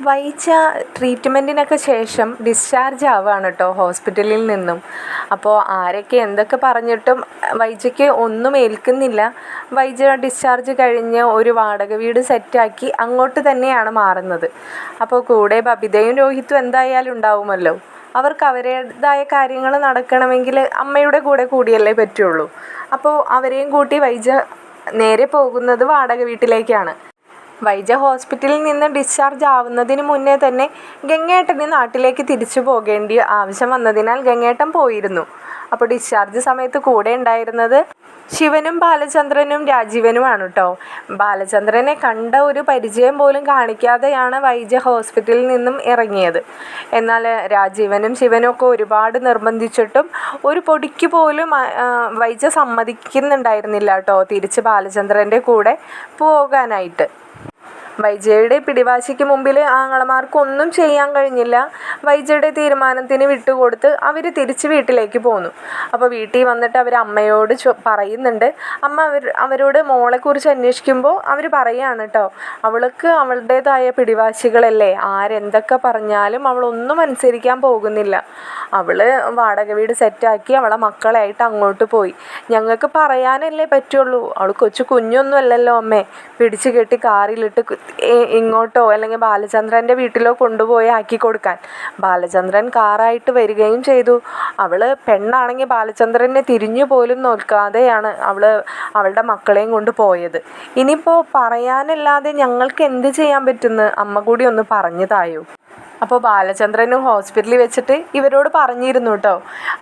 വൈജ ട്രീറ്റ്മെൻറ്റിനൊക്കെ ശേഷം ഡിസ്ചാർജ് ആവുകയാണ് കേട്ടോ ഹോസ്പിറ്റലിൽ നിന്നും. അപ്പോൾ ആരൊക്കെ എന്തൊക്കെ പറഞ്ഞിട്ടും വൈജയ്ക്ക് ഒന്നും ഏൽക്കുന്നില്ല. വൈജ ഡിസ്ചാർജ് കഴിഞ്ഞ് ഒരു വാടക വീട് സെറ്റാക്കി അങ്ങോട്ട് തന്നെയാണ് മാറുന്നത്. അപ്പോൾ കൂടെ ബബിതയും രോഹിത്തും എന്തായാലും ഉണ്ടാവുമല്ലോ. അവർക്ക് അവരുടേതായ കാര്യങ്ങൾ നടക്കണമെങ്കിൽ അമ്മയുടെ കൂടെ കൂടിയല്ലേ പറ്റുള്ളൂ. അപ്പോൾ അവരെയും കൂട്ടി വൈജ നേരെ പോകുന്നത് വാടക വീട്ടിലേക്കാണ്. വൈജ ഹോസ്പിറ്റലിൽ നിന്ന് ഡിസ്ചാർജ് ആവുന്നതിന് മുന്നേ തന്നെ ഗംഗേട്ടന് നാട്ടിലേക്ക് തിരിച്ചു പോകേണ്ട ആവശ്യം വന്നതിനാൽ ഗംഗേട്ടൻ പോയിരുന്നു. അപ്പോൾ ഡിസ്ചാർജ് സമയത്ത് കൂടെ ഉണ്ടായിരുന്നത് ശിവനും ബാലചന്ദ്രനും രാജീവനുമാണ് കേട്ടോ. ബാലചന്ദ്രനെ കണ്ട ഒരു പരിചയം പോലും കാണിക്കാതെയാണ് വൈജ ഹോസ്പിറ്റലിൽ നിന്നും ഇറങ്ങിയത്. എന്നാൽ രാജീവനും ശിവനും ഒക്കെ ഒരുപാട് നിർബന്ധിച്ചിട്ടും ഒരു പൊടിക്ക് പോലും വൈജ സമ്മതിക്കുന്നുണ്ടായിരുന്നില്ല കേട്ടോ തിരിച്ച് ബാലചന്ദ്രൻ്റെ കൂടെ പോകാനായിട്ട്. വൈജയുടെ പിടിവാശിക്ക് മുമ്പിൽ ആങ്ങളമാർക്കൊന്നും ചെയ്യാൻ കഴിഞ്ഞില്ല. വൈജയുടെ തീരുമാനത്തിന് വിട്ടുകൊടുത്ത് അവർ തിരിച്ച് വീട്ടിലേക്ക് പോന്നു. അപ്പോൾ വീട്ടിൽ വന്നിട്ട് അവർ അമ്മയോട് പറയുന്നുണ്ട്. അമ്മ അവരോട് മോളെക്കുറിച്ച് അന്വേഷിക്കുമ്പോൾ അവർ പറയുകയാണ് കേട്ടോ, അവൾക്ക് അവളുടേതായ പിടിവാശികളല്ലേ, ആരെന്തൊക്കെ പറഞ്ഞാലും അവളൊന്നും അനുസരിക്കാൻ പോകുന്നില്ല. അവൾ വാടക വീട് സെറ്റാക്കി അവളെ മക്കളായിട്ട് അങ്ങോട്ട് പോയി. ഞങ്ങൾക്ക് പറയാനല്ലേ പറ്റുള്ളൂ, അവൾ കൊച്ചു കുഞ്ഞൊന്നും അല്ലല്ലോ അമ്മേ, പിടിച്ചു കെട്ടി കാറിലിട്ട് ഇങ്ങോട്ടോ അല്ലെങ്കിൽ ബാലചന്ദ്രൻ്റെ വീട്ടിലോ കൊണ്ടുപോയി ആക്കി കൊടുക്കാൻ. ബാലചന്ദ്രൻ കാറായിട്ട് വരികയും ചെയ്തു. അവൾ പെണ്ണാണെങ്കിൽ ബാലചന്ദ്രനെ തിരിഞ്ഞു പോലും നോക്കാതെയാണ് അവളുടെ മക്കളെയും കൊണ്ട് പോയത്. ഇനിയിപ്പോൾ പറയാനല്ലാതെ ഞങ്ങൾക്ക് എന്ത് ചെയ്യാൻ പറ്റുമെന്ന് അമ്മ കൂടി ഒന്ന് പറഞ്ഞു തായോ. അപ്പോൾ ബാലചന്ദ്രനും ഹോസ്പിറ്റലിൽ വെച്ചിട്ട് ഇവരോട് പറഞ്ഞിരുന്നു കേട്ടോ,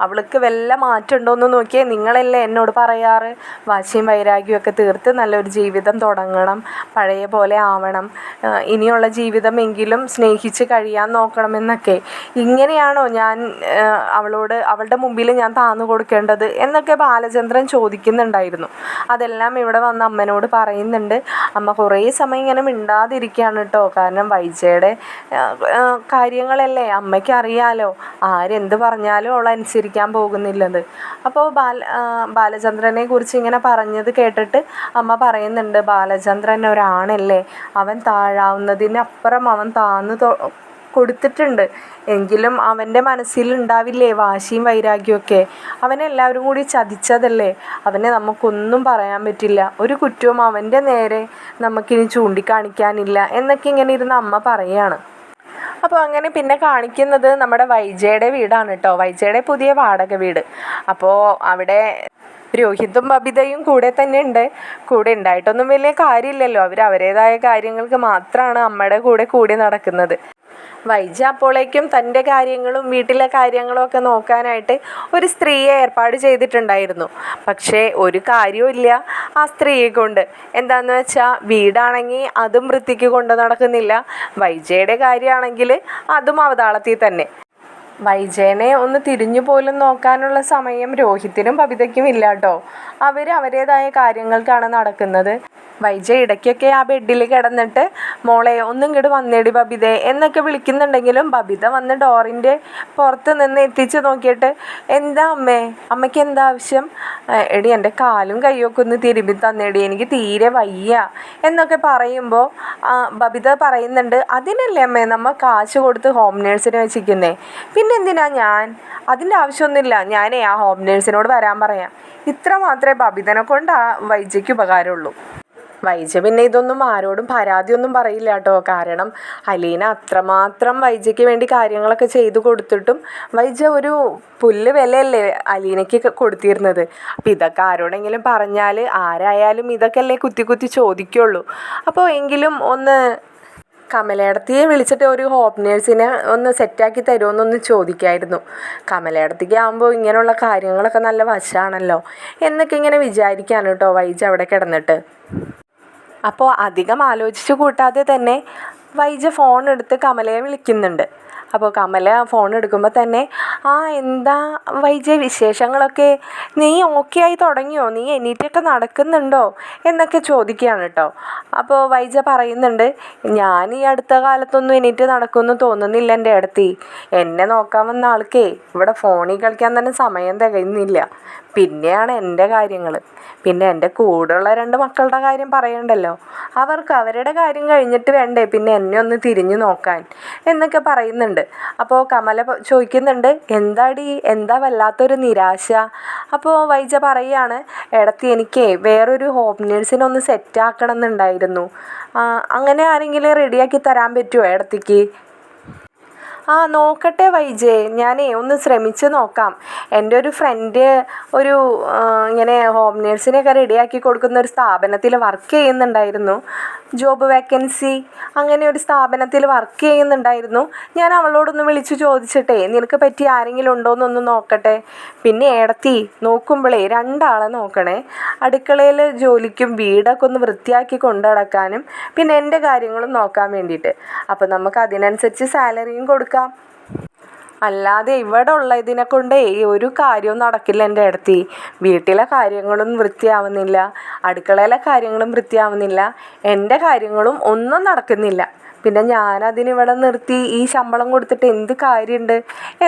അവൾക്ക് വല്ല മാറ്റം ഉണ്ടോയെന്ന് നോക്കിയേ, നിങ്ങളല്ലേ എന്നോട് പറയാറ് വാശിയും വൈരാഗ്യമൊക്കെ തീർത്ത് നല്ലൊരു ജീവിതം തുടങ്ങണം, പഴയ പോലെ ആവണം, ഇനിയുള്ള ജീവിതമെങ്കിലും സ്നേഹിച്ച് കഴിയാൻ നോക്കണമെന്നൊക്കെ. ഇങ്ങനെയാണോ ഞാൻ അവളുടെ മുമ്പിൽ ഞാൻ താന്നു കൊടുക്കേണ്ടത് എന്നൊക്കെ ബാലചന്ദ്രൻ ചോദിക്കുന്നുണ്ടായിരുന്നു. അതെല്ലാം ഇവിടെ വന്ന് അമ്മനോട് പറയുന്നുണ്ട്. അമ്മ കുറേ സമയം ഇങ്ങനെ മിണ്ടാതിരിക്കുകയാണ് കേട്ടോ. കാരണം വൈജയുടെ കാര്യങ്ങളല്ലേ അമ്മയ്ക്ക് അറിയാലോ, ആരെന്ത് പറഞ്ഞാലും അവൾ അനുസരിക്കാൻ പോകുന്നില്ലത്. അപ്പോൾ ബാലചന്ദ്രനെ കുറിച്ച് ഇങ്ങനെ പറഞ്ഞത് കേട്ടിട്ട് അമ്മ പറയുന്നുണ്ട്, ബാലചന്ദ്രൻ ഒരാണല്ലേ, അവൻ താഴാവുന്നതിനപ്പുറം അവൻ താന്ന് കൊടുത്തിട്ടുണ്ട്. എങ്കിലും അവൻ്റെ മനസ്സിലുണ്ടാവില്ലേ വാശിയും വൈരാഗ്യമൊക്കെ. അവനെല്ലാവരും കൂടി ചതിച്ചതല്ലേ, അവനെ നമുക്കൊന്നും പറയാൻ പറ്റില്ല, ഒരു കുറ്റവും അവൻ്റെ നേരെ നമുക്കിനി ചൂണ്ടിക്കാണിക്കാനില്ല എന്നൊക്കെ ഇങ്ങനെ ഇരുന്ന് അമ്മ പറയുകയാണ്. അപ്പോൾ അങ്ങനെ പിന്നെ കാണിക്കുന്നത് നമ്മുടെ വൈജയുടെ വീടാണ് കേട്ടോ, വൈജയുടെ പുതിയ വാടക വീട്. അപ്പോൾ അവിടെ രോഹിത്തും ബബിതയും കൂടെ തന്നെ ഉണ്ട്. കൂടെ ഉണ്ടായിട്ടൊന്നും വലിയ കാര്യമില്ലല്ലോ, അവരവരുടേതായ കാര്യങ്ങൾക്ക് മാത്രമാണ് അമ്മയുടെ കൂടി നടക്കുന്നത്. വൈജ അപ്പോഴേക്കും തൻ്റെ കാര്യങ്ങളും വീട്ടിലെ കാര്യങ്ങളും ഒക്കെ നോക്കാനായിട്ട് ഒരു സ്ത്രീയെ ഏർപ്പാട് ചെയ്തിട്ടുണ്ടായിരുന്നു. പക്ഷേ ഒരു കാര്യവുമില്ല ആ സ്ത്രീയെ കൊണ്ട്. എന്താണെന്ന് വെച്ചാൽ വീടാണെങ്കിൽ അതും വൃത്തിക്ക് കൊണ്ട് നടക്കുന്നില്ല, വൈജയുടെ കാര്യമാണെങ്കിൽ അതും അവതാളത്തിൽ തന്നെ. വൈജയനെ ഒന്ന് തിരിഞ്ഞു പോലും നോക്കാനുള്ള സമയം രോഹിത്തിനും ബബിതയ്ക്കും ഇല്ല കേട്ടോ. അവരുടേതായ കാര്യങ്ങൾക്കാണ് നടക്കുന്നത്. വൈജ ഇടയ്ക്കൊക്കെ ആ ബെഡിൽ കിടന്നിട്ട് മോളെ ഒന്നും ഇങ്ങോട്ട് വന്നേടി ബബിതേ എന്നൊക്കെ വിളിക്കുന്നുണ്ടെങ്കിലും ബബിത വന്ന് ഡോറിൻ്റെ പുറത്ത് നിന്ന് എത്തിച്ച് നോക്കിയിട്ട്, എന്താ അമ്മയ്ക്ക് എന്താ ആവശ്യം, എടി എൻ്റെ കാലും കൈയൊക്കെ ഒന്ന് തിരുമ്പി തന്നേടി, എനിക്ക് തീരെ വയ്യ എന്നൊക്കെ പറയുമ്പോൾ ബബിത പറയുന്നുണ്ട്, അതിനല്ലേ അമ്മേ നമ്മൾ കാശ് കൊടുത്ത് ഹോം നേഴ്സിനെ വെച്ചിരിക്കുന്നേ, പിന്നെന്തിനാ അതിൻ്റെ ആവശ്യമൊന്നുമില്ല, ഞാനേ ആ ഹോം നേഴ്സിനോട് വരാൻ പറയാം. ഇത്ര മാത്രമേ ബബിതനെ കൊണ്ട് ആ വൈജയ്ക്ക് ഉപകാരമുള്ളൂ. വൈജ പിന്നെ ഇതൊന്നും ആരോടും പരാതിയൊന്നും പറയില്ല കേട്ടോ. കാരണം അലീന അത്രമാത്രം വൈജയ്ക്ക് വേണ്ടി കാര്യങ്ങളൊക്കെ ചെയ്തു കൊടുത്തിട്ടും വൈജ ഒരു പുല്ല് വിലയല്ലേ അലീനയ്ക്ക് കൊടുത്തിരുന്നത്. അപ്പോൾ ഇതൊക്കെ ആരോടെങ്കിലും പറഞ്ഞാൽ ആരായാലും ഇതൊക്കെ അല്ലേ കുത്തി ചോദിക്കുള്ളൂ. അപ്പോൾ എങ്കിലും ഒന്ന് കമലേടത്തിയെ വിളിച്ചിട്ട് ഒരു ഹോം നേഴ്സിനെ ഒന്ന് സെറ്റാക്കി തരുമെന്നൊന്ന് ചോദിക്കായിരുന്നു. കമലേടത്തിക്ക് ആകുമ്പോൾ ഇങ്ങനെയുള്ള കാര്യങ്ങളൊക്കെ നല്ല വശമാണല്ലോ എന്നൊക്കെ ഇങ്ങനെ വിചാരിക്കാണ് കേട്ടോ വൈജ അവിടെ കിടന്നിട്ട്. അപ്പോൾ അധികം ആലോചിച്ച് കൂട്ടാതെ തന്നെ വൈജ ഫോൺ എടുത്ത് കമലയെ വിളിക്കുന്നുണ്ട്. അപ്പോൾ കമല ഫോൺ എടുക്കുമ്പോൾ തന്നെ, എന്താ വൈജ വിശേഷങ്ങളൊക്കെ, നീ ഓക്കെ ആയി തുടങ്ങിയോ, നീ എണീറ്റൊക്കെ നടക്കുന്നുണ്ടോ എന്നൊക്കെ ചോദിക്കുകയാണ് കേട്ടോ. അപ്പോൾ വൈജ പറയുന്നുണ്ട്, ഞാൻ ഈ അടുത്ത കാലത്തൊന്നും എണീറ്റ് നടക്കുമെന്ന് തോന്നുന്നില്ല എൻ്റെ അടുത്ത്. എന്നെ നോക്കാൻ വന്ന ആൾക്കേ ഇവിടെ ഫോണിൽ കളിക്കാൻ തന്നെ സമയം തികയുന്നില്ല. പിന്നെയാണ് എൻ്റെ കാര്യങ്ങൾ. പിന്നെ എൻ്റെ കൂടെയുള്ള 2 മക്കളുടെ കാര്യം പറയണ്ടല്ലോ. അവർക്ക് അവരുടെ കാര്യം കഴിഞ്ഞിട്ട് വേണ്ടേ പിന്നെ എന്നെ ഒന്ന് തിരിഞ്ഞു നോക്കാൻ എന്നൊക്കെ പറയുന്നുണ്ട്. അപ്പോൾ കമല ചോദിക്കുന്നുണ്ട്, എന്താടി, എന്താ വല്ലാത്തൊരു നിരാശ? അപ്പോൾ വൈജ പറയുകയാണ്, എടത്തി എനിക്ക് വേറൊരു ഹോം നേഴ്സിനെ ഒന്ന് സെറ്റാക്കണം എന്നുണ്ടായിരുന്നു. അങ്ങനെ ആരെങ്കിലും റെഡിയാക്കി തരാൻ പറ്റുമോ എടത്തിക്ക്? നോക്കട്ടെ വൈജേ, ഞാനേ ഒന്ന് ശ്രമിച്ച് നോക്കാം. എൻ്റെ ഒരു ഫ്രണ്ട് ഒരു ഇങ്ങനെ ഹോം നേഴ്സിനെയൊക്കെ റെഡിയാക്കി കൊടുക്കുന്ന ഒരു സ്ഥാപനത്തിൽ വർക്ക് ചെയ്യുന്നുണ്ടായിരുന്നു. ജോബ് വേക്കൻസി അങ്ങനെ ഒരു സ്ഥാപനത്തിൽ വർക്ക് ചെയ്യുന്നുണ്ടായിരുന്നു. ഞാൻ അവളോടൊന്ന് വിളിച്ച് ചോദിച്ചിട്ടേ നിനക്ക് പറ്റി ആരെങ്കിലും ഉണ്ടോയെന്നൊന്ന് നോക്കട്ടെ. പിന്നെ ഏടത്തി നോക്കുമ്പോഴേ 2 ആളെ നോക്കണേ. അടുക്കളയിൽ ജോലിക്കും വീടൊക്കെ ഒന്ന് വൃത്തിയാക്കി കൊണ്ടു നടക്കാനും പിന്നെ എൻ്റെ കാര്യങ്ങളും നോക്കാൻ വേണ്ടിയിട്ട്. അപ്പോൾ നമുക്ക് അതിനനുസരിച്ച് സാലറിയും കൊടുക്കാം. അല്ലാതെ ഇവിടെ ഉള്ളതിനെ കൊണ്ടേ ഒരു കാര്യവും നടക്കില്ല എൻ്റെ അടുത്ത്. വീട്ടിലെ കാര്യങ്ങളും വൃത്തിയാവുന്നില്ല, അടുക്കളയിലെ കാര്യങ്ങളും വൃത്തിയാവുന്നില്ല, എൻ്റെ കാര്യങ്ങളും ഒന്നും നടക്കുന്നില്ല. പിന്നെ ഞാനതിനിവിടെ നിർത്തി ഈ ശമ്പളം കൊടുത്തിട്ട് എന്ത് കാര്യമുണ്ട്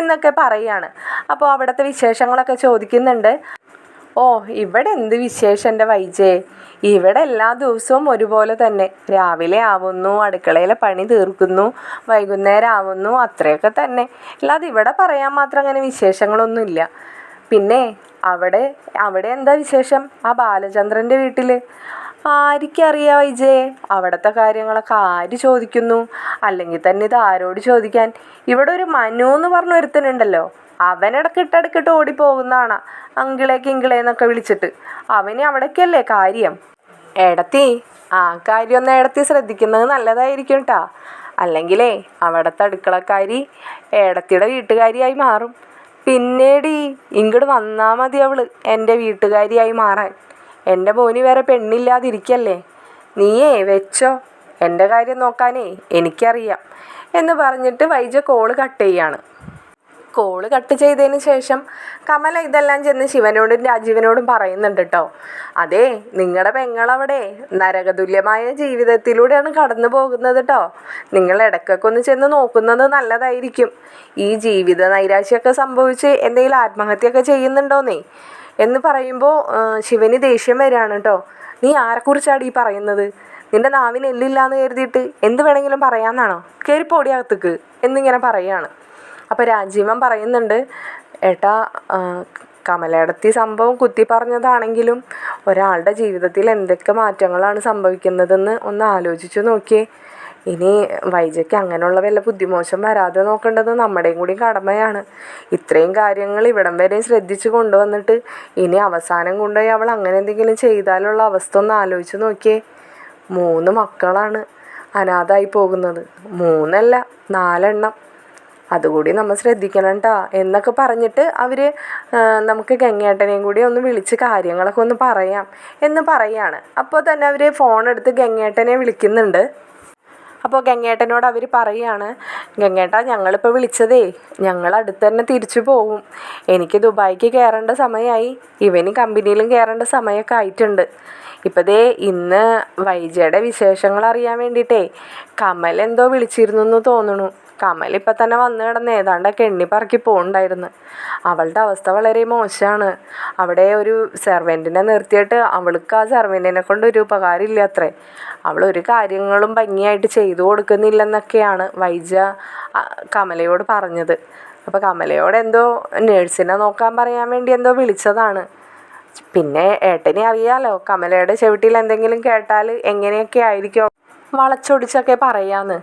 എന്നൊക്കെ പറയാണ്. അപ്പോൾ അവിടുത്തെ വിശേഷങ്ങളൊക്കെ ചോദിക്കുന്നുണ്ട്. ഇവിടെ എന്ത് വിശേഷം എൻ്റെ വൈജേ, ഇവിടെ എല്ലാ ദിവസവും ഒരുപോലെ തന്നെ. രാവിലെ ആവുന്നു, അടുക്കളയിലെ പണി തീർക്കുന്നു, വൈകുന്നേരം ആവുന്നു, അത്രയൊക്കെ തന്നെ. അല്ലാതെ ഇവിടെ പറയാൻ മാത്രം അങ്ങനെ വിശേഷങ്ങളൊന്നുമില്ല. പിന്നെ അവിടെ എന്താ വിശേഷം? ആ ബാലചന്ദ്രൻ്റെ വീട്ടിൽ ആർക്കറിയാം വൈജേ? അവിടുത്തെ കാര്യങ്ങളൊക്കെ ആര് ചോദിക്കുന്നു? അല്ലെങ്കിൽ തന്നെ ഇത് ആരോട് ചോദിക്കാൻ? ഇവിടെ ഒരു മനു എന്ന് പറഞ്ഞ ഒരുത്തനുണ്ടല്ലോ, അവനിടക്കിട്ട് ഓടിപ്പോകുന്നതാണ് അങ്കിളേന്നൊക്കെ വിളിച്ചിട്ട്. അവന് അവിടേക്കല്ലേ കാര്യം. എടത്തി ആ കാര്യമൊന്നും എടത്തി ശ്രദ്ധിക്കുന്നത് നല്ലതായിരിക്കും കേട്ടോ. അല്ലെങ്കിലേ അവിടുത്തെ അടുക്കളക്കാരി എടത്തിയുടെ വീട്ടുകാരിയായി മാറും. പിന്നീട് ഇങ്ങോട്ട് വന്നാൽ മതി അവള് എൻ്റെ വീട്ടുകാരിയായി മാറാൻ. എൻ്റെ മോന് വേറെ പെണ്ണില്ലാതിരിക്കല്ലേ, നീയേ വെച്ചോ, എൻ്റെ കാര്യം നോക്കാനേ എനിക്കറിയാം എന്ന് പറഞ്ഞിട്ട് വൈജ കോള് കട്ട് ചെയ്യാണ്. കോള് കട്ട് ചെയ്തതിന് ശേഷം കമല ഇതെല്ലാം ചെന്ന് ശിവനോടും രാജീവനോടും പറയുന്നുണ്ട് കേട്ടോ. അതെ, നിങ്ങളുടെ പെങ്ങളവിടെ നരകതുല്യമായ ജീവിതത്തിലൂടെയാണ് കടന്നു പോകുന്നത് കേട്ടോ. നിങ്ങൾ ഇടയ്ക്കൊക്കെ ഒന്ന് ചെന്ന് നോക്കുന്നത് നല്ലതായിരിക്കും. ഈ ജീവിത നൈരാശ്യമൊക്കെ സംഭവിച്ച് എന്തെങ്കിലും ആത്മഹത്യയൊക്കെ ചെയ്യുന്നുണ്ടോന്നേ എന്ന് പറയുമ്പോൾ ശിവന് ദേഷ്യം വരികയാണ് കേട്ടോ. നീ ആരെക്കുറിച്ചാണ് ഈ പറയുന്നത്? നിൻ്റെ നാവിന് എല്ലില്ലാന്ന് കരുതിയിട്ട് എന്ത് വേണമെങ്കിലും പറയാമെന്നാണോ? കയറിപ്പോടി അകത്തേക്ക് എന്നിങ്ങനെ പറയുകയാണ്. അപ്പോൾ രാജീവൻ പറയുന്നുണ്ട്, ഏട്ടാ കമലേടത്തി സംഭവം കുത്തി പറഞ്ഞതാണെങ്കിലും ഒരാളുടെ ജീവിതത്തിൽ എന്തൊക്കെ മാറ്റങ്ങളാണ് സംഭവിക്കുന്നതെന്ന് ഒന്ന് ആലോചിച്ച് നോക്കിയേ. ഇനി വൈജയ്ക്ക് അങ്ങനെയുള്ള വല്ല ബുദ്ധിമോശം വരാതെ നോക്കേണ്ടത് നമ്മുടെയും കൂടി കടമയാണ്. ഇത്രയും കാര്യങ്ങൾ ഇവിടം വരെ ശ്രദ്ധിച്ച് കൊണ്ടുവന്നിട്ട് ഇനി അവസാനം കൊണ്ടുപോയി അവൾ അങ്ങനെ എന്തെങ്കിലും ചെയ്താലുള്ള അവസ്ഥ ഒന്ന് ആലോചിച്ച് നോക്കിയേ. 3 മക്കളാണ് അനാഥായി പോകുന്നത്. 3 അല്ല 4 എണ്ണം. അതുകൂടി നമ്മൾ ശ്രദ്ധിക്കണം കേട്ടോ എന്നൊക്കെ പറഞ്ഞിട്ട് അവർ നമുക്ക് ഗംഗേട്ടനെയും കൂടി ഒന്ന് വിളിച്ച് കാര്യങ്ങളൊക്കെ ഒന്ന് പറയാം എന്ന് പറയാണ്. അപ്പോൾ തന്നെ അവർ ഫോണെടുത്ത് ഗംഗേട്ടനെ വിളിക്കുന്നുണ്ട്. അപ്പോൾ ഗംഗേട്ടനോട് അവർ പറയുകയാണ്, ഗംഗേട്ടാ ഞങ്ങളിപ്പോൾ വിളിച്ചതേ, ഞങ്ങൾ അടുത്ത് തന്നെ തിരിച്ചു പോവും. എനിക്ക് ദുബായിക്ക് കയറേണ്ട സമയമായി, ഇവന് കമ്പനിയിലും കയറേണ്ട സമയമൊക്കെ ആയിട്ടുണ്ട്. ഇപ്പോൾ ദേ ഇന്ന് വൈജയുടെ വിശേഷങ്ങൾ അറിയാൻ വേണ്ടിയിട്ടേ കമൽ എന്തോ വിളിച്ചിരുന്നു എന്ന് തോന്നുന്നു. കമൽ ഇപ്പം തന്നെ വന്ന് കിടന്ന് ഏതാണ്ടൊക്കെ എണ്ണിപ്പറക്കി പോകുന്നുണ്ടായിരുന്നു. അവളുടെ അവസ്ഥ വളരെ മോശമാണ്. അവിടെ ഒരു സെർവൻറ്റിനെ നിർത്തിയിട്ട് അവൾക്ക് ആ സെർവൻറ്റിനെ കൊണ്ട് ഒരു ഉപകാരമില്ല അത്രേ. അവൾ ഒരു കാര്യങ്ങളും ഭംഗിയായിട്ട് ചെയ്തു കൊടുക്കുന്നില്ലെന്നൊക്കെയാണ് വൈജ കമലയോട് പറഞ്ഞത്. അപ്പോൾ കമലയോട് എന്തോ നേഴ്സിനെ നോക്കാൻ പറയാൻ വേണ്ടി എന്തോ വിളിച്ചതാണ്. പിന്നെ ഏട്ടനെ അറിയാലോ, കമലയുടെ ചെവിട്ടിൽ എന്തെങ്കിലും കേട്ടാൽ എങ്ങനെയൊക്കെ ആയിരിക്കും വളച്ചൊടിച്ചൊക്കെ പറയാന്ന്.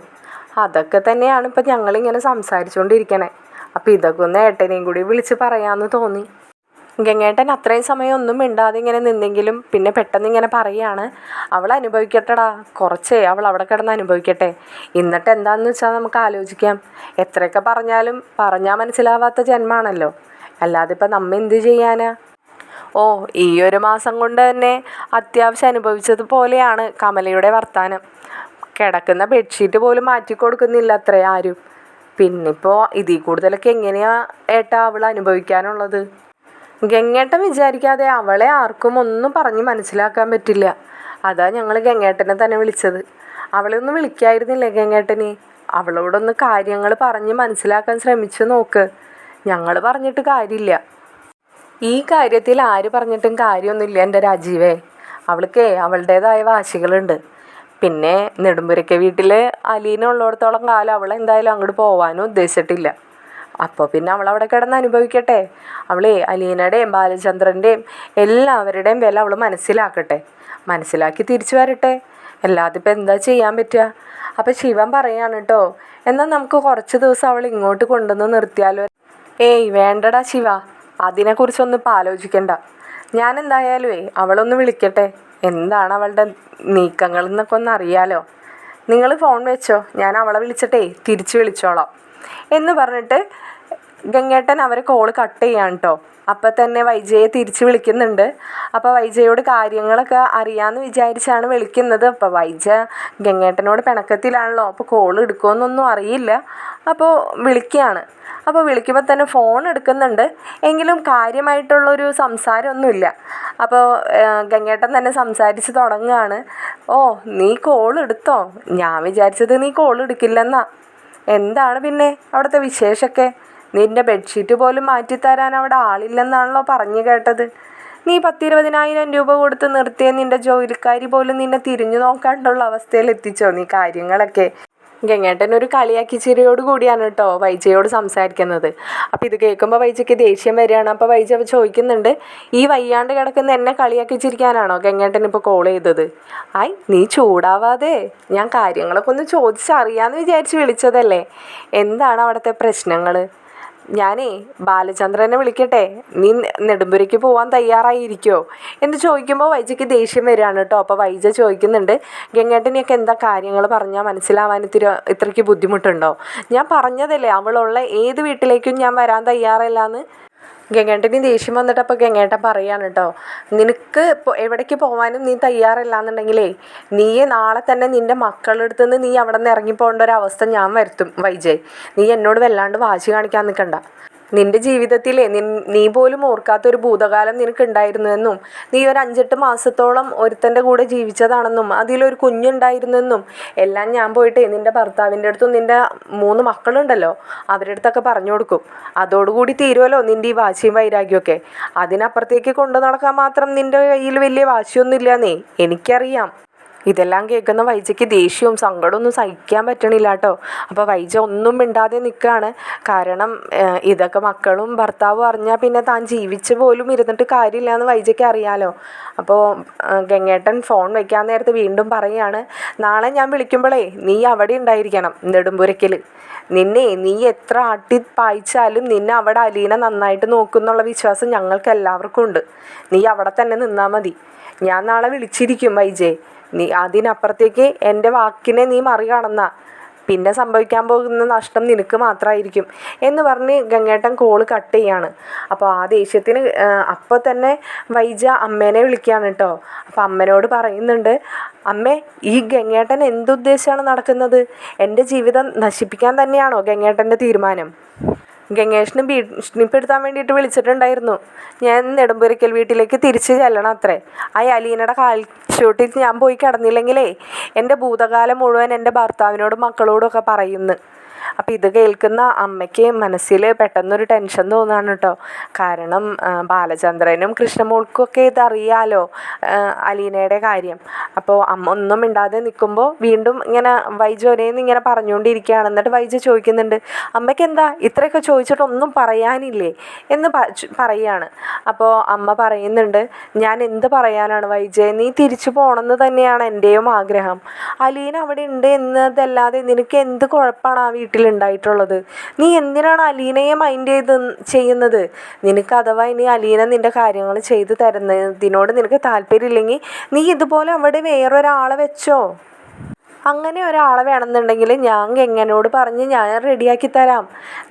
അതൊക്കെ തന്നെയാണ് ഇപ്പം ഞങ്ങളിങ്ങനെ സംസാരിച്ചുകൊണ്ടിരിക്കണേ. അപ്പോൾ ഇതൊക്കെ ഒന്ന് ഏട്ടനെയും കൂടി വിളിച്ച് പറയാമെന്ന് തോന്നി. ഗംഗേട്ടൻ അത്രയും സമയം ഒന്നും മിണ്ടാതെ ഇങ്ങനെ നിന്നെങ്കിലും പിന്നെ പെട്ടെന്ന് ഇങ്ങനെ പറയുകയാണ്, അവൾ അനുഭവിക്കട്ടെടാ, കുറച്ചേ അവൾ അവിടെ കിടന്ന് അനുഭവിക്കട്ടെ. എന്നിട്ട് എന്താണെന്ന് വെച്ചാൽ നമുക്ക് ആലോചിക്കാം. എത്രയൊക്കെ പറഞ്ഞാലും പറഞ്ഞാൽ മനസ്സിലാവാത്ത ജന്മമാണല്ലോ. അല്ലാതെ ഇപ്പം നമ്മ എന്ത് ചെയ്യാനാ? ഈ ഒരു മാസം കൊണ്ട് തന്നെ അത്യാവശ്യം അനുഭവിച്ചതുപോലെയാണ് കമലയുടെ വർത്താനം. കിടക്കുന്ന ബെഡ്ഷീറ്റ് പോലും മാറ്റി കൊടുക്കുന്നില്ല അത്രേ ആരും. പിന്നിപ്പോൾ ഇതിൽ കൂടുതലൊക്കെ എങ്ങനെയാ ഏട്ടാ അവൾ അനുഭവിക്കാനുള്ളത്? ഗംഗേട്ടൻ വിചാരിക്കാതെ അവളെ ആർക്കും ഒന്നും പറഞ്ഞ് മനസ്സിലാക്കാൻ പറ്റില്ല. അതാ ഞങ്ങൾ ഗംഗേട്ടനെ തന്നെ വിളിച്ചത്. അവളെ ഒന്ന് വിളിക്കായിരുന്നില്ലേ ഗംഗേട്ടന്? അവളോടൊന്ന് കാര്യങ്ങൾ പറഞ്ഞ് മനസ്സിലാക്കാൻ ശ്രമിച്ചു നോക്ക്. ഞങ്ങൾ പറഞ്ഞിട്ട് കാര്യമില്ല. ഈ കാര്യത്തിൽ ആര് പറഞ്ഞിട്ടും കാര്യമൊന്നുമില്ല എൻ്റെ രാജീവേ. അവൾക്കേ അവളുടേതായ വാശികളുണ്ട്. പിന്നെ നെടുമ്പുരയ്ക്ക് വീട്ടിൽ അലീന ഉള്ളിടത്തോളം കാലം അവൾ എന്തായാലും അങ്ങോട്ട് പോകാനും ഉദ്ദേശിച്ചിട്ടില്ല. അപ്പോൾ പിന്നെ അവളവിടെ കിടന്ന് അനുഭവിക്കട്ടെ. അവളേ അലീനയുടെയും ബാലചന്ദ്രൻ്റെയും എല്ലാവരുടെയും വില അവൾ മനസ്സിലാക്കട്ടെ. മനസ്സിലാക്കി തിരിച്ചു വരട്ടെ. അല്ലാതിപ്പോൾ എന്താ ചെയ്യാൻ പറ്റുക? അപ്പം ശിവൻ പറയാണ് കേട്ടോ, എന്നാൽ നമുക്ക് കുറച്ച് ദിവസം അവൾ ഇങ്ങോട്ട് കൊണ്ടുവന്ന് നിർത്തിയാലോ? ഏയ് വേണ്ടടാ ശിവ, അതിനെക്കുറിച്ചൊന്നും ഇപ്പോൾ ആലോചിക്കണ്ട. ഞാൻ എന്തായാലും അവളൊന്ന് വിളിക്കട്ടെ. എന്താണ് അവളുടെ നീക്കങ്ങൾ എന്നൊക്കെ ഒന്ന് അറിയാലോ. നിങ്ങൾ ഫോൺ വെച്ചോ, ഞാൻ അവളെ വിളിച്ചിട്ടേ തിരിച്ച് വിളിച്ചോളാം എന്ന് പറഞ്ഞിട്ട് ഗംഗേട്ടൻ അവരെ കോള് കട്ട് ചെയ്യാൻ കേട്ടോ. അപ്പം തന്നെ വൈജയെ തിരിച്ച് വിളിക്കുന്നുണ്ട്. അപ്പോൾ വൈജയോട് കാര്യങ്ങളൊക്കെ അറിയാമെന്ന് വിചാരിച്ചാണ് വിളിക്കുന്നത്. അപ്പോൾ വൈജ ഗംഗേട്ടനോട് പിണക്കത്തിലാണല്ലോ, അപ്പോൾ കോൾ എടുക്കുമെന്നൊന്നും അറിയില്ല. അപ്പോൾ വിളിക്കുകയാണ്. അപ്പോൾ വിളിക്കുമ്പോൾ തന്നെ ഫോൺ എടുക്കുന്നുണ്ട്, എങ്കിലും കാര്യമായിട്ടുള്ളൊരു സംസാരമൊന്നുമില്ല. അപ്പോൾ ഗംഗേട്ടൻ തന്നെ സംസാരിച്ച് തുടങ്ങുകയാണ്. ഓ, നീ കോൾ എടുത്തോ? ഞാൻ വിചാരിച്ചത് നീ കോൾ എടുക്കില്ലെന്നാ. എന്താണ് പിന്നെ അവിടുത്തെ വിശേഷമൊക്കെ? നിൻ്റെ ബെഡ്ഷീറ്റ് പോലും മാറ്റിത്തരാൻ അവിടെ ആളില്ലെന്നാണല്ലോ പറഞ്ഞു കേട്ടത്. നീ 10,20,000 രൂപ കൊടുത്ത് നിർത്തിയ നിൻ്റെ ജോലിക്കാരി പോലും നിന്നെ തിരിഞ്ഞു നോക്കാണ്ടുള്ള അവസ്ഥയിൽ എത്തിച്ചോ നീ കാര്യങ്ങളൊക്കെ? ഗംഗേട്ടൻ ഒരു കളിയാക്കി ചിരിയോട് കൂടിയാണ് കേട്ടോ വൈജയോട് സംസാരിക്കുന്നത്. അപ്പോൾ ഇത് കേൾക്കുമ്പോൾ വൈജയ്ക്ക് ദേഷ്യം വരികയാണ്. അപ്പോൾ വൈജ ചോദിക്കുന്നുണ്ട്, ഈ വയ്യാണ്ട് കിടക്കുന്ന എന്നെ കളിയാക്കി ചിരിക്കാനാണോ ഗംഗേട്ടൻ ഇപ്പോൾ കോൾ ചെയ്തത്? ആയി നീ ചൂടാവാതെ, ഞാൻ കാര്യങ്ങളൊക്കെ ഒന്ന് ചോദിച്ചറിയാമെന്ന് വിചാരിച്ച് വിളിച്ചതല്ലേ. എന്താണ് അവിടുത്തെ പ്രശ്നങ്ങൾ? ഞാനേ ബാലചന്ദ്രനെ വിളിക്കട്ടെ, നീ നെടുമ്പുരയ്ക്ക് പോകാൻ തയ്യാറായിരിക്കുമോ എന്ന് ചോദിക്കുമ്പോൾ വൈജയ്ക്ക് ദേഷ്യം വരികയാണ് കേട്ടോ. അപ്പോൾ വൈജ ചോദിക്കുന്നുണ്ട്, ഗംഗേട്ടനെയൊക്കെ എന്താ കാര്യങ്ങൾ പറഞ്ഞാൽ മനസ്സിലാവാൻ ഇത്രയ്ക്ക് ബുദ്ധിമുട്ടുണ്ടോ? ഞാൻ പറഞ്ഞതല്ലേ അവളുള്ള ഏത് വീട്ടിലേക്കും ഞാൻ വരാൻ തയ്യാറല്ലാന്ന്. ഗംഗേട്ടന് ദേഷ്യം വന്നിട്ട് അപ്പോൾ ഗംഗേട്ടൻ പറയാണ് കേട്ടോ, നിനക്ക് എവിടേക്ക് പോകാനും നീ തയ്യാറല്ല എന്നുണ്ടെങ്കിലേ നീ നാളെ തന്നെ നിൻ്റെ മക്കളുടെ അടുത്ത് നിന്ന് നീ അവിടെ നിന്ന് ഇറങ്ങിപ്പോകേണ്ട ഒരു അവസ്ഥ ഞാൻ വരുത്തും വൈജയ്. നീ എന്നോട് വല്ലാണ്ട് വാശി കാണിക്കാൻ നിൽക്കണ്ട. നിൻ്റെ ജീവിതത്തിലെ നീ പോലും ഓർക്കാത്തൊരു ഭൂതകാലം നിനക്കുണ്ടായിരുന്നുവെന്നും നീ ഒരു 5-8 മാസത്തോളം ഒരുത്തൻ്റെ കൂടെ ജീവിച്ചതാണെന്നും അതിലൊരു കുഞ്ഞുണ്ടായിരുന്നെന്നും എല്ലാം ഞാൻ പോയിട്ട് നിൻ്റെ ഭർത്താവിൻ്റെ അടുത്തും നിൻ്റെ 3 മക്കളുണ്ടല്ലോ അവരുടെ അടുത്തൊക്കെ പറഞ്ഞു കൊടുക്കും. അതോടുകൂടി തീരുമല്ലോ നിൻ്റെ ഈ വാശിയും വൈരാഗ്യമൊക്കെ. അതിനപ്പുറത്തേക്ക് കൊണ്ടു നടക്കാൻ മാത്രം നിൻ്റെ കയ്യിൽ വലിയ വാശിയൊന്നുമില്ലെന്നേ എനിക്കറിയാം. ഇതെല്ലാം കേൾക്കുന്ന വൈജയ്ക്ക് ദേഷ്യവും സങ്കടമൊന്നും സഹിക്കാൻ പറ്റണില്ല കേട്ടോ. അപ്പോൾ വൈജ ഒന്നും മിണ്ടാതെ നിൽക്കുകയാണ്. കാരണം ഇതൊക്കെ മക്കളും ഭർത്താവും അറിഞ്ഞാൽ പിന്നെ താൻ ജീവിച്ച് പോലും ഇരുന്നിട്ട് കാര്യമില്ല എന്ന് വൈജയ്ക്ക് അറിയാലോ. അപ്പോൾ ഗംഗേട്ടൻ ഫോൺ വയ്ക്കാൻ നേരത്ത് വീണ്ടും പറയുകയാണ്, നാളെ ഞാൻ വിളിക്കുമ്പോഴേ നീ അവിടെ ഉണ്ടായിരിക്കണം നെടുമ്പുരയ്ക്കൽ. നീ എത്ര പായിച്ചാലും നിന്നെ അവിടെ അലീന നന്നായിട്ട് നോക്കുന്നുള്ള വിശ്വാസം ഞങ്ങൾക്ക് എല്ലാവർക്കും ഉണ്ട്. നീ അവിടെ തന്നെ നിന്നാൽ മതി. ഞാൻ നാളെ വിളിച്ചിരിക്കും വൈജയ്. നീ അതിനപ്പുറത്തേക്ക് എൻ്റെ വാക്കിനെ നീ മറികടന്ന പിന്നെ സംഭവിക്കാൻ പോകുന്ന നഷ്ടം നിനക്ക് മാത്രമായിരിക്കും എന്ന് പറഞ്ഞ് ഗംഗേട്ടൻ കോള് കട്ട് ചെയ്യാണ്. അപ്പോൾ ആ ദേഷ്യത്തിന് അപ്പോൾ തന്നെ വൈജ അമ്മേനെ വിളിക്കുകയാണ് കേട്ടോ. അപ്പോൾ അമ്മേനോട് പറയുന്നുണ്ട്, അമ്മേ ഈ ഗംഗേട്ടൻ എന്തുദ്ദേശമാണ് നടക്കുന്നത്? എൻ്റെ ജീവിതം നശിപ്പിക്കാൻ തന്നെയാണോ ഗംഗേട്ടൻ്റെ തീരുമാനം? ഗംഗേഷിന് ഭീഷണിപ്പെടുത്താൻ വേണ്ടിയിട്ട് വിളിച്ചിട്ടുണ്ടായിരുന്നു. ഞാൻ നെടുമ്പുരയ്ക്കൽ വീട്ടിലേക്ക് തിരിച്ച് ചെല്ലണം അത്രേ. ആ അലീനയുടെ കാൽച്ചൂട്ടിൽ ഞാൻ പോയി കിടന്നില്ലെങ്കിലേ എൻ്റെ ഭൂതകാലം മുഴുവൻ എൻ്റെ ഭർത്താവിനോടും മക്കളോടും ഒക്കെ പറയുന്നു. അപ്പോൾ ഇത് കേൾക്കുന്ന അമ്മയ്ക്ക് മനസ്സിൽ പെട്ടെന്നൊരു ടെൻഷൻ തോന്നുകയാണ് കേട്ടോ. കാരണം ബാലചന്ദ്രനും കൃഷ്ണമോൾക്കും ഒക്കെ ഇതറിയാലോ അലീനയുടെ കാര്യം. അപ്പോൾ അമ്മ ഒന്നും മിണ്ടാതെ നിൽക്കുമ്പോൾ വീണ്ടും ഇങ്ങനെ വൈജോനേന്ന് ഇങ്ങനെ പറഞ്ഞുകൊണ്ടിരിക്കുകയാണ്. എന്നിട്ട് വൈജ ചോദിക്കുന്നുണ്ട്, അമ്മയ്ക്ക് എന്താ ഇത്രയൊക്കെ ചോദിച്ചിട്ടൊന്നും പറയാനില്ലേ എന്ന് പറയുകയാണ്. അപ്പോൾ അമ്മ പറയുന്നുണ്ട്, ഞാൻ എന്ത് പറയാനാണ് വൈജയ്, നീ തിരിച്ചു പോകണമെന്ന് തന്നെയാണ് എൻ്റെയും ആഗ്രഹം. അലീന അവിടെ ഉണ്ട് എന്നതല്ലാതെ നിനക്ക് എന്ത് കുഴപ്പമാണ് ആ വീട്ടിലുണ്ടായിട്ടുള്ളത്? നീ എന്തിനാണ് അലീനയെ മൈൻഡ് ചെയ്യുന്നത്? നിനക്ക് അഥവാ ഇനി അലീന നിൻ്റെ കാര്യങ്ങൾ ചെയ്തു തരുന്നതിനോട് നിനക്ക് താല്പര്യമില്ലെങ്കിൽ നീ ഇതുപോലെ അവിടെ വേറൊരാളെ വെച്ചോ. അങ്ങനെ ഒരാളെ വേണമെന്നുണ്ടെങ്കിൽ ഞാൻ ഗംഗനോട് പറഞ്ഞ് ഞാൻ റെഡിയാക്കി തരാം.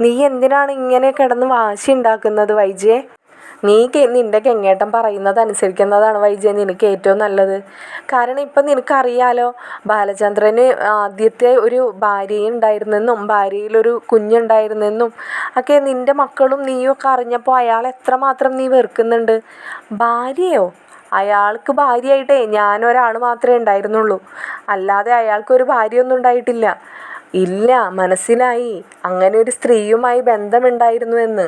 നീ എന്തിനാണ് ഇങ്ങനെ കിടന്ന് വാശി ഉണ്ടാക്കുന്നത് വൈജയെ? നിൻ്റെ ഗംഗേട്ടൻ പറയുന്നത് അനുസരിക്കുന്നതാണ് വൈജയ് നിനക്ക് ഏറ്റവും നല്ലത്. കാരണം ഇപ്പം നിനക്കറിയാലോ, ബാലചന്ദ്രന് ആദ്യത്തെ ഒരു ഭാര്യയുണ്ടായിരുന്നെന്നും ഭാര്യയിലൊരു കുഞ്ഞുണ്ടായിരുന്നെന്നും ഒക്കെ നിൻ്റെ മക്കളും നീയും ഒക്കെ അറിഞ്ഞപ്പോൾ അയാൾ എത്രമാത്രം നീ വെറുക്കുന്നുണ്ട്. ഭാര്യയോ? അയാൾക്ക് ഭാര്യയായിട്ടേ ഞാനൊരാൾ മാത്രമേ ഉണ്ടായിരുന്നുള്ളൂ. അല്ലാതെ അയാൾക്കൊരു ഭാര്യയൊന്നും ഉണ്ടായിട്ടില്ല. ഇല്ല, മനസ്സിലായി. അങ്ങനെ ഒരു സ്ത്രീയുമായി ബന്ധമുണ്ടായിരുന്നു എന്ന്.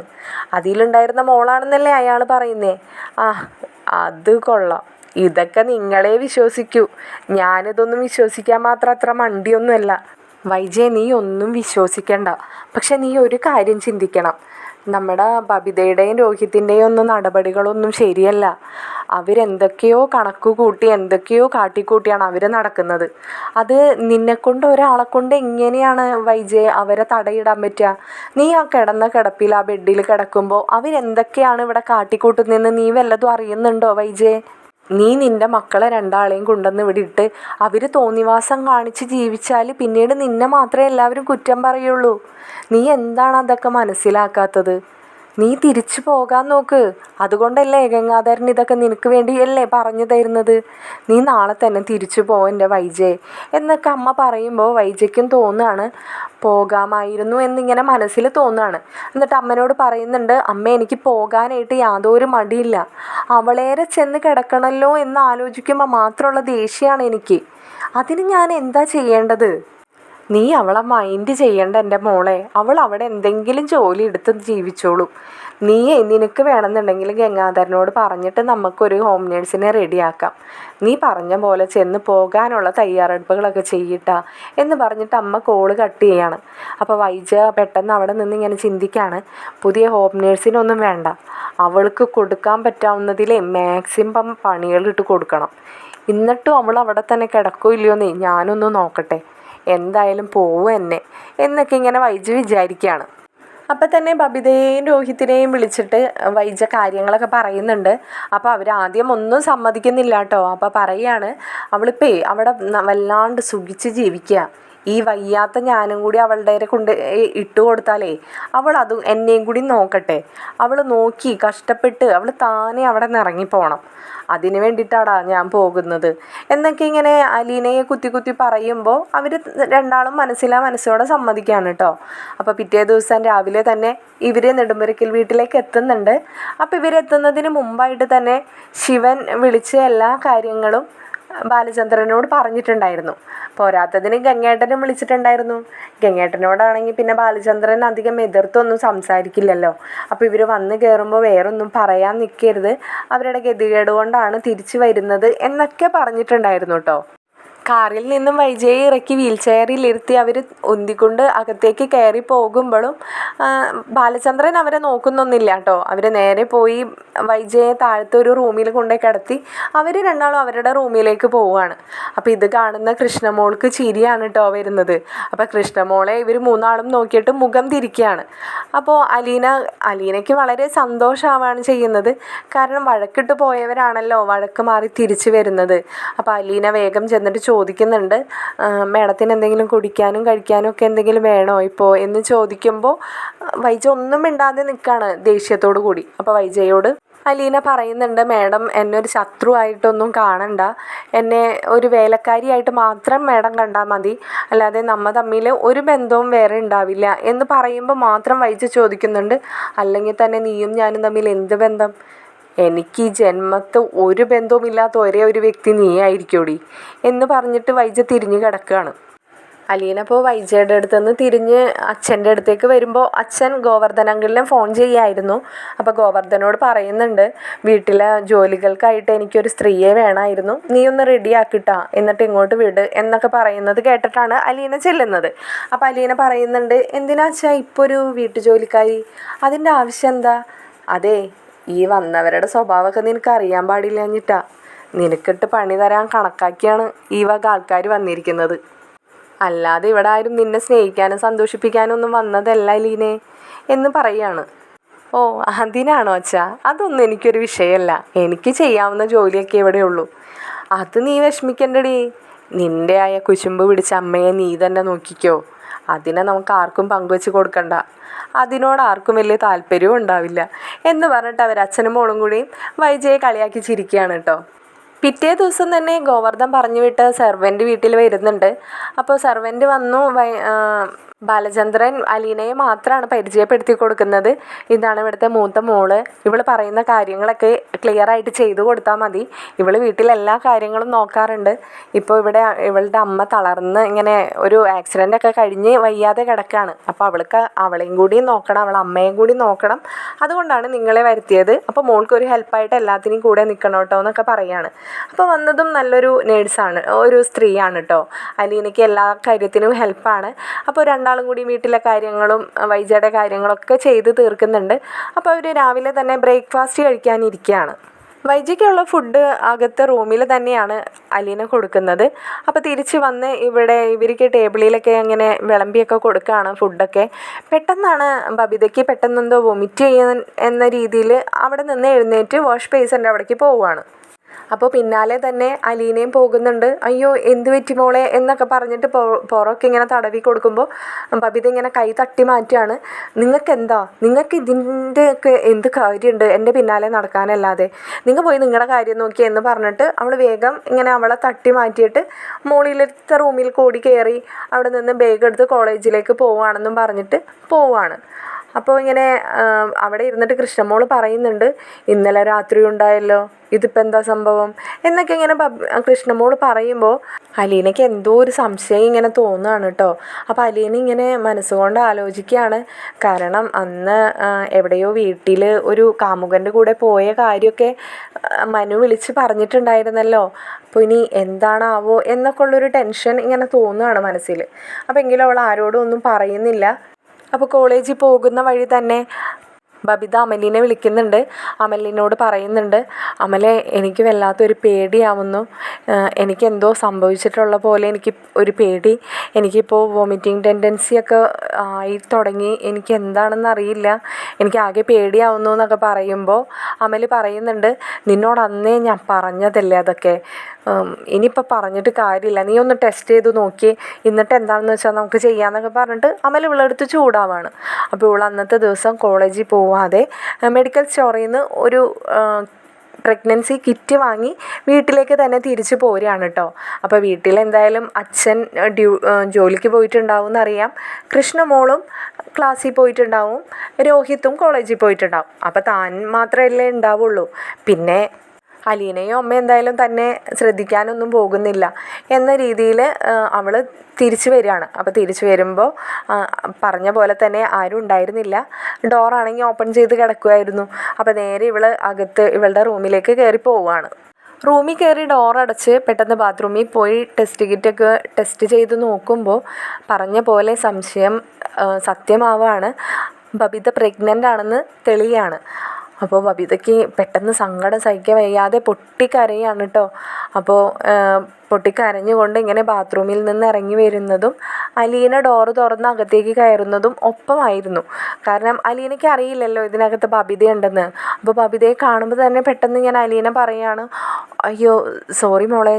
അതിലുണ്ടായിരുന്ന മോളാണെന്നല്ലേ അയാൾ പറയുന്നേ? ആ, അത് കൊള്ളാം. ഇതൊക്കെ നിങ്ങളെ വിശ്വസിക്കൂ. ഞാനിതൊന്നും വിശ്വസിക്കാൻ മാത്രം അത്ര മണ്ടിയൊന്നുമല്ല. വൈജയ്, നീ ഒന്നും വിശ്വസിക്കണ്ട. പക്ഷെ നീ ഒരു കാര്യം ചിന്തിക്കണം. നമ്മുടെ ബബിതയുടെയും രോഹിത്തിൻ്റെയും ഒന്നും നടപടികളൊന്നും ശരിയല്ല. അവരെന്തൊക്കെയോ കണക്ക് കൂട്ടി എന്തൊക്കെയോ കാട്ടിക്കൂട്ടിയാണ് അവർ നടക്കുന്നത്. അത് നിന്നെക്കൊണ്ട് ഒരാളെ കൊണ്ട് എങ്ങനെയാണ് വൈജയ് അവരെ തടയിടാൻ പറ്റുക? നീ ആ കിടന്ന കിടപ്പിൽ ആ ബെഡിൽ കിടക്കുമ്പോൾ അവരെന്തൊക്കെയാണ് ഇവിടെ കാട്ടിക്കൂട്ടുന്നതെന്ന് നീ വല്ലതും അറിയുന്നുണ്ടോ വൈജയ്? നീ നിൻ്റെ മക്കളെ രണ്ടാളെയും കൊണ്ടുവന്ന് ഇവിടെ ഇട്ട് അവർ തോന്നിവാസം കാണിച്ച് ജീവിച്ചാൽ പിന്നീട് നിന്നെ മാത്രമേ എല്ലാവരും കുറ്റം പറയുള്ളൂ. നീ എന്താണ് അതൊക്കെ മനസ്സിലാക്കാത്തത്? നീ തിരിച്ചു പോകാൻ നോക്ക്. അതുകൊണ്ടല്ലേ ഗംഗാധരൻ ഇതൊക്കെ നിനക്ക് വേണ്ടിയല്ലേ പറഞ്ഞു തരുന്നത്. നീ നാളെ തന്നെ തിരിച്ചു പോ എൻ്റെ വൈജയ് എന്നൊക്കെ അമ്മ പറയുമ്പോൾ വൈജയ്ക്കും തോന്നുകയാണ് പോകാമായിരുന്നു എന്നിങ്ങനെ മനസ്സിൽ തോന്നുകയാണ്. എന്നിട്ട് അമ്മനോട് പറയുന്നുണ്ട്, അമ്മ എനിക്ക് പോകാനായിട്ട് യാതൊരു മടിയില്ല. അവളേറെ ചെന്ന് കിടക്കണമല്ലോ എന്ന് ആലോചിക്കുമ്പോൾ മാത്രമുള്ള ദേഷ്യമാണ് എനിക്ക്. അതിന് ഞാൻ എന്താ ചെയ്യേണ്ടത്? നീ അവളെ മൈൻഡ് ചെയ്യണ്ട എൻ്റെ മോളെ. അവൾ അവിടെ എന്തെങ്കിലും ജോലി എടുത്ത് ജീവിച്ചോളൂ. നിനക്ക് വേണമെന്നുണ്ടെങ്കിൽ ഗംഗാധരനോട് പറഞ്ഞിട്ട് നമുക്കൊരു ഹോം നേഴ്സിനെ റെഡിയാക്കാം. നീ പറഞ്ഞ പോലെ ചെന്ന് പോകാനുള്ള തയ്യാറെടുപ്പുകളൊക്കെ ചെയ്യട്ടാ എന്ന് പറഞ്ഞിട്ട് അമ്മ കോള് കട്ട് ചെയ്യാണ്. അപ്പോൾ വൈജ പെട്ടെന്ന് അവിടെ നിന്ന് ഇങ്ങനെ ചിന്തിക്കുകയാണ്, പുതിയ ഹോം നേഴ്സിനൊന്നും വേണ്ട. അവൾക്ക് കൊടുക്കാൻ പറ്റാവുന്നതിലെ മാക്സിമം പണികളിട്ട് കൊടുക്കണം. എന്നിട്ടും അവൾ അവിടെ തന്നെ കിടക്കോ ഇല്ലയോന്നേ ഞാനൊന്ന് നോക്കട്ടെ. എന്തായാലും പോവും എന്നെ എന്നൊക്കെ ഇങ്ങനെ വൈജ വിചാരിക്കുകയാണ്. അപ്പം തന്നെ ബബിതയെയും രോഹിത്തിനെയും വിളിച്ചിട്ട് വൈജ കാര്യങ്ങളൊക്കെ പറയുന്നുണ്ട്. അപ്പോൾ അവരാദ്യം ഒന്നും സമ്മതിക്കുന്നില്ല കേട്ടോ. അപ്പോൾ പറയുകയാണ്, അവളിപ്പോൾ അവിടെ വല്ലാണ്ട് സുഖിച്ച് ജീവിക്കുക. ഈ വയ്യാത്ത ഞാനും കൂടി അവളുടെ കൊണ്ട് ഇട്ട് കൊടുത്താലേ അവൾ അതും എന്നെയും കൂടി നോക്കട്ടെ. അവൾ നോക്കി കഷ്ടപ്പെട്ട് അവൾ താനേ അവിടെ നിന്ന് ഇറങ്ങിപ്പോണം. അതിന് വേണ്ടിയിട്ടാടാ ഞാൻ പോകുന്നത് എന്നൊക്കെ ഇങ്ങനെ അലീനയെ കുത്തി കുത്തി പറയുമ്പോൾ അവർ രണ്ടാളും മനസ്സോടെ സമ്മതിക്കുകയാണ് കേട്ടോ. അപ്പോൾ പിറ്റേ ദിവസം രാവിലെ തന്നെ ഇവർ നെടുമ്പുരയ്ക്കൽ വീട്ടിലേക്ക് എത്തുന്നുണ്ട്. അപ്പോൾ ഇവരെത്തുന്നതിന് മുമ്പായിട്ട് തന്നെ ശിവൻ വിളിച്ച് എല്ലാ കാര്യങ്ങളും ബാലചന്ദ്രനോട് പറഞ്ഞിട്ടുണ്ടായിരുന്നു. പോരാത്തതിന് ഗംഗേട്ടനും വിളിച്ചിട്ടുണ്ടായിരുന്നു. ഗംഗേട്ടനോടാണെങ്കിൽ പിന്നെ ബാലചന്ദ്രൻ അധികം എതിർത്തൊന്നും സംസാരിക്കില്ലല്ലോ. അപ്പോൾ ഇവർ വന്ന് കയറുമ്പോൾ വേറൊന്നും പറയാൻ നിൽക്കരുത്, അവരുടെ ഗതികേട് കൊണ്ടാണ് തിരിച്ചു വരുന്നത് എന്നൊക്കെ പറഞ്ഞിട്ടുണ്ടായിരുന്നു കേട്ടോ. കാറിൽ നിന്നും വൈജയെ ഇറക്കി വീൽ ചെയറിലിരുത്തി അവർ ഉന്തിക്കൊണ്ട് അകത്തേക്ക് കയറി പോകുമ്പോഴും ബാലചന്ദ്രൻ അവരെ നോക്കുന്നൊന്നുമില്ല കേട്ടോ. അവർ നേരെ പോയി വൈജയെ താഴത്തെ ഒരു റൂമിൽ കൊണ്ടുപോയി കിടത്തി അവർ രണ്ടാളും അവരുടെ റൂമിലേക്ക് പോവുകയാണ്. അപ്പോൾ ഇത് കാണുന്ന കൃഷ്ണമോൾക്ക് ചിരിയാണ് കേട്ടോ വരുന്നത്. അപ്പോൾ കൃഷ്ണമോളെ ഇവർ മൂന്നാളും നോക്കിയിട്ട് മുഖം തിരിക്കുകയാണ്. അപ്പോൾ അലീനയ്ക്ക് വളരെ സന്തോഷമാവാണ് ചെയ്യുന്നത്. കാരണം വഴക്കിട്ട് പോയവരാണല്ലോ വഴക്ക് മാറി തിരിച്ചു വരുന്നത്. അപ്പോൾ അലീന വേഗം ചെന്നിട്ട് ചോദിക്കുന്നുണ്ട്, മേഡത്തിന് എന്തെങ്കിലും കുടിക്കാനും കഴിക്കാനും ഒക്കെ എന്തെങ്കിലും വേണോ ഇപ്പോൾ എന്ന് ചോദിക്കുമ്പോൾ വൈജ ഒന്നും മിണ്ടാതെ നിൽക്കുകയാണ് ദേഷ്യത്തോടു കൂടി. അപ്പോൾ വൈജയോട് അലീന പറയുന്നുണ്ട്, മേഡം എന്നെ ഒരു ശത്രുവായിട്ടൊന്നും കാണണ്ട, എന്നെ ഒരു വേലക്കാരിയായിട്ട് മാത്രം മേഡം കണ്ടാൽ മതി, അല്ലാതെ നമ്മൾ തമ്മിൽ ഒരു ബന്ധവും വേറെ ഉണ്ടാവില്ല എന്ന് പറയുമ്പോൾ മാത്രം വൈജ ചോദിക്കുന്നുണ്ട്, അല്ലെങ്കിൽ തന്നെ നീയും ഞാനും തമ്മിൽ എന്ത് ബന്ധം? എനിക്ക് ഈ ജന്മത്ത് ഒരു ബന്ധവുമില്ലാത്ത ഒരേ ഒരു വ്യക്തി നീ ആയിരിക്കൂടി എന്ന് പറഞ്ഞിട്ട് വൈജ തിരിഞ്ഞ് കിടക്കുകയാണ്. അലീന അപ്പോൾ വൈജയുടെ അടുത്ത് നിന്ന് തിരിഞ്ഞ് അച്ഛൻ്റെ അടുത്തേക്ക് വരുമ്പോൾ അച്ഛൻ ഗോവർദ്ധൻ അങ്കിളിനെ ഫോൺ ചെയ്യായിരുന്നു. അപ്പോൾ ഗോവർദ്ധനോട് പറയുന്നുണ്ട്, വീട്ടിലെ ജോലികൾക്കായിട്ട് എനിക്കൊരു സ്ത്രീയെ വേണമായിരുന്നു, നീ ഒന്ന് റെഡിയാക്കിട്ടാ എന്നിട്ട് ഇങ്ങോട്ട് വിട് എന്നൊക്കെ പറയുന്നത് കേട്ടിട്ടാണ് അലീന ചെല്ലുന്നത്. അപ്പോൾ അലീന പറയുന്നുണ്ട്, എന്തിനാ അച്ഛാ ഇപ്പോൾ ഒരു വീട്ടുജോലിക്കാരി, അതിൻ്റെ ആവശ്യം എന്താ? അതെ, ഈ വന്നവരുടെ സ്വഭാവമൊക്കെ നിനക്ക് അറിയാൻ പാടില്ലഞ്ഞിട്ടാ. നിനക്കിട്ട് പണി തരാൻ കണക്കാക്കിയാണ് ഈ വക ആൾക്കാർ വന്നിരിക്കുന്നത്. അല്ലാതെ ഇവിടെ ആരും നിന്നെ സ്നേഹിക്കാനും സന്തോഷിപ്പിക്കാനും ഒന്നും വന്നതല്ല അലീനെ എന്ന് പറയുകയാണ്. ഓ, അതിനാണോ അച്ഛാ? അതൊന്നും എനിക്കൊരു വിഷയമല്ല, എനിക്ക് ചെയ്യാവുന്ന ജോലിയൊക്കെ ഇവിടെ ഉള്ളൂ. അത് നീ വിഷമിക്കണ്ടടി. നിൻ്റെ ആയ കുശുമ്പ് പിടിച്ച അമ്മയെ നീ തന്നെ നോക്കിക്കോ. അതിനെ നമുക്ക് ആർക്കും പങ്കുവെച്ച് കൊടുക്കണ്ട, അതിനോട് ആർക്കും വലിയ താല്പര്യവും ഉണ്ടാവില്ല എന്ന് പറഞ്ഞിട്ട് അവർ അച്ഛനും മോളും കൂടിയും വൈജയെ കളിയാക്കി ചിരിക്കുകയാണ് കേട്ടോ. പിറ്റേ ദിവസം തന്നെ ഗോവർദ്ധൻ പറഞ്ഞു വിട്ട് സെർവൻറ്റ് വീട്ടിൽ വരുന്നുണ്ട്. അപ്പോൾ സെർവൻറ്റ് വന്നു ബാലചന്ദ്രൻ അലീനയെ മാത്രമാണ് പരിചയപ്പെടുത്തി കൊടുക്കുന്നത്. ഇതാണ് ഇവിടുത്തെ മൂത്ത മോള്. ഇവൾ പറയുന്ന കാര്യങ്ങളൊക്കെ ക്ലിയറായിട്ട് ചെയ്തു കൊടുത്താൽ മതി. ഇവൾ വീട്ടിലെല്ലാ കാര്യങ്ങളും നോക്കാറുണ്ട്. ഇപ്പോൾ ഇവിടെ ഇവളുടെ അമ്മ തളർന്ന് ഇങ്ങനെ ഒരു ആക്സിഡൻ്റ് ഒക്കെ കഴിഞ്ഞ് വയ്യാതെ കിടക്കുകയാണ്. അപ്പോൾ അവളെയും കൂടി നോക്കണം, അവളെ അമ്മയും കൂടി നോക്കണം. അതുകൊണ്ടാണ് നിങ്ങളെ വരുത്തിയത്. അപ്പോൾ മോൾക്കൊരു ഹെൽപ്പായിട്ട് എല്ലാത്തിനും കൂടെ നിൽക്കണം കേട്ടോ എന്നൊക്കെ പറയുകയാണ്. അപ്പോൾ വന്നതും നല്ലൊരു നേഴ്സാണ്, ഒരു സ്ത്രീയാണ് കേട്ടോ. അലീനയ്ക്ക് എല്ലാ കാര്യത്തിനും ഹെൽപ്പാണ്. അപ്പോൾ രണ്ടാളും കൂടി വീട്ടിലെ കാര്യങ്ങളും വൈജയുടെ കാര്യങ്ങളൊക്കെ ചെയ്ത് തീർക്കുന്നുണ്ട്. അപ്പോൾ അവർ രാവിലെ തന്നെ ബ്രേക്ക്ഫാസ്റ്റ് കഴിക്കാനിരിക്കുകയാണ്. വൈജയ്ക്കുള്ള ഫുഡ് അകത്തെ റൂമിൽ തന്നെയാണ് അലീന കൊടുക്കുന്നത്. അപ്പോൾ തിരിച്ച് വന്ന് ഇവർക്ക് ടേബിളിലൊക്കെ അങ്ങനെ വിളമ്പിയൊക്കെ കൊടുക്കുകയാണ് ഫുഡൊക്കെ. പെട്ടെന്നാണ് ബബിതയ്ക്ക് പെട്ടെന്നെന്തോ വൊമിറ്റ് എന്ന രീതിയിൽ അവിടെ നിന്ന് എഴുന്നേറ്റ് വാഷ് ബേസിൻ്റെ അവിടേക്ക് പോവുകയാണ്. അപ്പോൾ പിന്നാലെ തന്നെ അലീനയും പോകുന്നുണ്ട്. അയ്യോ എന്ത് പറ്റി മോളെ എന്നൊക്കെ പറഞ്ഞിട്ട് പുറമൊക്കെ ഇങ്ങനെ തടവി കൊടുക്കുമ്പോൾ ബബിത ഇങ്ങനെ കൈ തട്ടി മാറ്റുകയാണ്. നിങ്ങൾക്ക് ഇതിൻ്റെ ഒക്കെ എന്ത് കാര്യമുണ്ട് എൻ്റെ പിന്നാലെ നടക്കാനല്ലാതെ, നിങ്ങൾ പോയി നിങ്ങളുടെ കാര്യം നോക്കി എന്ന് പറഞ്ഞിട്ട് അവൾ വേഗം ഇങ്ങനെ അവളെ തട്ടി മാറ്റിയിട്ട് മോളിലത്തെ റൂമിൽ കൂടി കയറി അവിടെ നിന്ന് ബാഗ് എടുത്ത് കോളേജിലേക്ക് പോവുകയാണെന്നും പറഞ്ഞിട്ട് പോവുകയാണ്. അപ്പോൾ ഇങ്ങനെ അവിടെ ഇരുന്നിട്ട് കൃഷ്ണമോൾ പറയുന്നുണ്ട്, ഇന്നലെ രാത്രി ഉണ്ടായല്ലോ, ഇതിപ്പോൾ എന്താ സംഭവം എന്നൊക്കെ ഇങ്ങനെ കൃഷ്ണമോൾ പറയുമ്പോൾ അലീനയ്ക്ക് എന്തോ ഒരു സംശയം ഇങ്ങനെ തോന്നുകയാണ് കേട്ടോ. അപ്പോൾ അലീന ഇങ്ങനെ മനസ്സുകൊണ്ട് ആലോചിക്കുകയാണ്. കാരണം അന്ന് എവിടെയോ വീട്ടിൽ ഒരു കാമുകൻ്റെ കൂടെ പോയ കാര്യമൊക്കെ മനു വിളിച്ച് പറഞ്ഞിട്ടുണ്ടായിരുന്നല്ലോ. അപ്പോൾ ഇനി എന്താണാവോ എന്നൊക്കെ ഉള്ളൊരു ടെൻഷൻ ഇങ്ങനെ തോന്നുകയാണ് മനസ്സിൽ. അപ്പോൾ എങ്കിലും അവൾ ആരോടും ഒന്നും പറയുന്നില്ല. അപ്പോൾ കോളേജിൽ പോകുന്ന വഴി തന്നെ ബബിത അമലിനെ വിളിക്കുന്നുണ്ട്. അമലിനോട് പറയുന്നുണ്ട്, അമലെ എനിക്ക് വല്ലാത്തൊരു പേടിയാവുന്നു, എനിക്ക് എന്തോ സംഭവിച്ചിട്ടുള്ള പോലെ എനിക്ക് ഒരു പേടി, എനിക്കിപ്പോൾ വോമിറ്റിംഗ് ടെൻഡൻസിയൊക്കെ ആയി തുടങ്ങി, എനിക്ക് എന്താണെന്ന് അറിയില്ല, എനിക്ക് ആകെ പേടിയാവുന്നു എന്നൊക്കെ പറയുമ്പോൾ അമൽ പറയുന്നുണ്ട്, നിന്നോട് അന്നേ ഞാൻ പറഞ്ഞതല്ലേ അതൊക്കെ, ഇനിയിപ്പോൾ പറഞ്ഞിട്ട് കാര്യമില്ല, നീ ഒന്ന് ടെസ്റ്റ് ചെയ്ത് നോക്കി എന്നിട്ട് എന്താണെന്ന് വെച്ചാൽ നമുക്ക് ചെയ്യാമെന്നൊക്കെ പറഞ്ഞിട്ട് അമൽ ഇവളെടുത്ത് ചൂടാവാണ്. അപ്പോൾ ഇവൾ അന്നത്തെ ദിവസം കോളേജിൽ പോവാതെ മെഡിക്കൽ സ്റ്റോറിൽ നിന്ന് ഒരു പ്രഗ്നൻസി കിറ്റ് വാങ്ങി വീട്ടിലേക്ക് തന്നെ തിരിച്ചു പോരുകയാണ് കേട്ടോ. അപ്പോൾ വീട്ടിൽ എന്തായാലും അച്ഛൻ ജോലിക്ക് പോയിട്ടുണ്ടാവും എന്നറിയാം, കൃഷ്ണമോളും ക്ലാസ്സിൽ പോയിട്ടുണ്ടാവും, രോഹിത്തും കോളേജിൽ പോയിട്ടുണ്ടാവും. അപ്പോൾ താൻ മാത്രമല്ലേ ഉണ്ടാവുള്ളൂ. പിന്നെ അലീനയും അമ്മ എന്തായാലും തന്നെ ശ്രദ്ധിക്കാനൊന്നും പോകുന്നില്ല എന്ന രീതിയിൽ അവൾ തിരിച്ചു വരികയാണ്. അപ്പോൾ തിരിച്ചു വരുമ്പോൾ പറഞ്ഞ പോലെ തന്നെ ആരും ഉണ്ടായിരുന്നില്ല. ഡോറാണെങ്കിൽ ഓപ്പൺ ചെയ്ത് കിടക്കുമായിരുന്നു. അപ്പോൾ നേരെ അകത്ത് ഇവളുടെ റൂമിലേക്ക് കയറി പോവുകയാണ്. റൂമിൽ കയറി ഡോറടച്ച് പെട്ടെന്ന് ബാത്റൂമിൽ പോയി ടെസ്റ്റ് കിറ്റൊക്കെ ടെസ്റ്റ് ചെയ്ത് നോക്കുമ്പോൾ പറഞ്ഞ പോലെ സംശയം സത്യമാവുകയാണ്. ബബിത പ്രഗ്നൻ്റ് ആണെന്ന് തെളിയാണ്. അപ്പോൾ ബബിതയ്ക്ക് പെട്ടെന്ന് സങ്കടം സഹിക്കാൻ വയ്യാതെ പൊട്ടിക്കരയാണ് കേട്ടോ. അപ്പോൾ പൊട്ടിക്കരഞ്ഞുകൊണ്ട് ഇങ്ങനെ ബാത്റൂമിൽ നിന്ന് ഇറങ്ങി വരുന്നതും അലീന ഡോറ് തുറന്ന് അകത്തേക്ക് കയറുന്നതും ഒപ്പമായിരുന്നു. കാരണം അലീനയ്ക്ക് അറിയില്ലല്ലോ ഇതിനകത്ത് ബബിതയുണ്ടെന്ന്. അപ്പോൾ ബബിതയെ കാണുമ്പോൾ തന്നെ പെട്ടെന്ന് ഇങ്ങനെ അലീന പറയുകയാണ്, അയ്യോ സോറി മോളെ,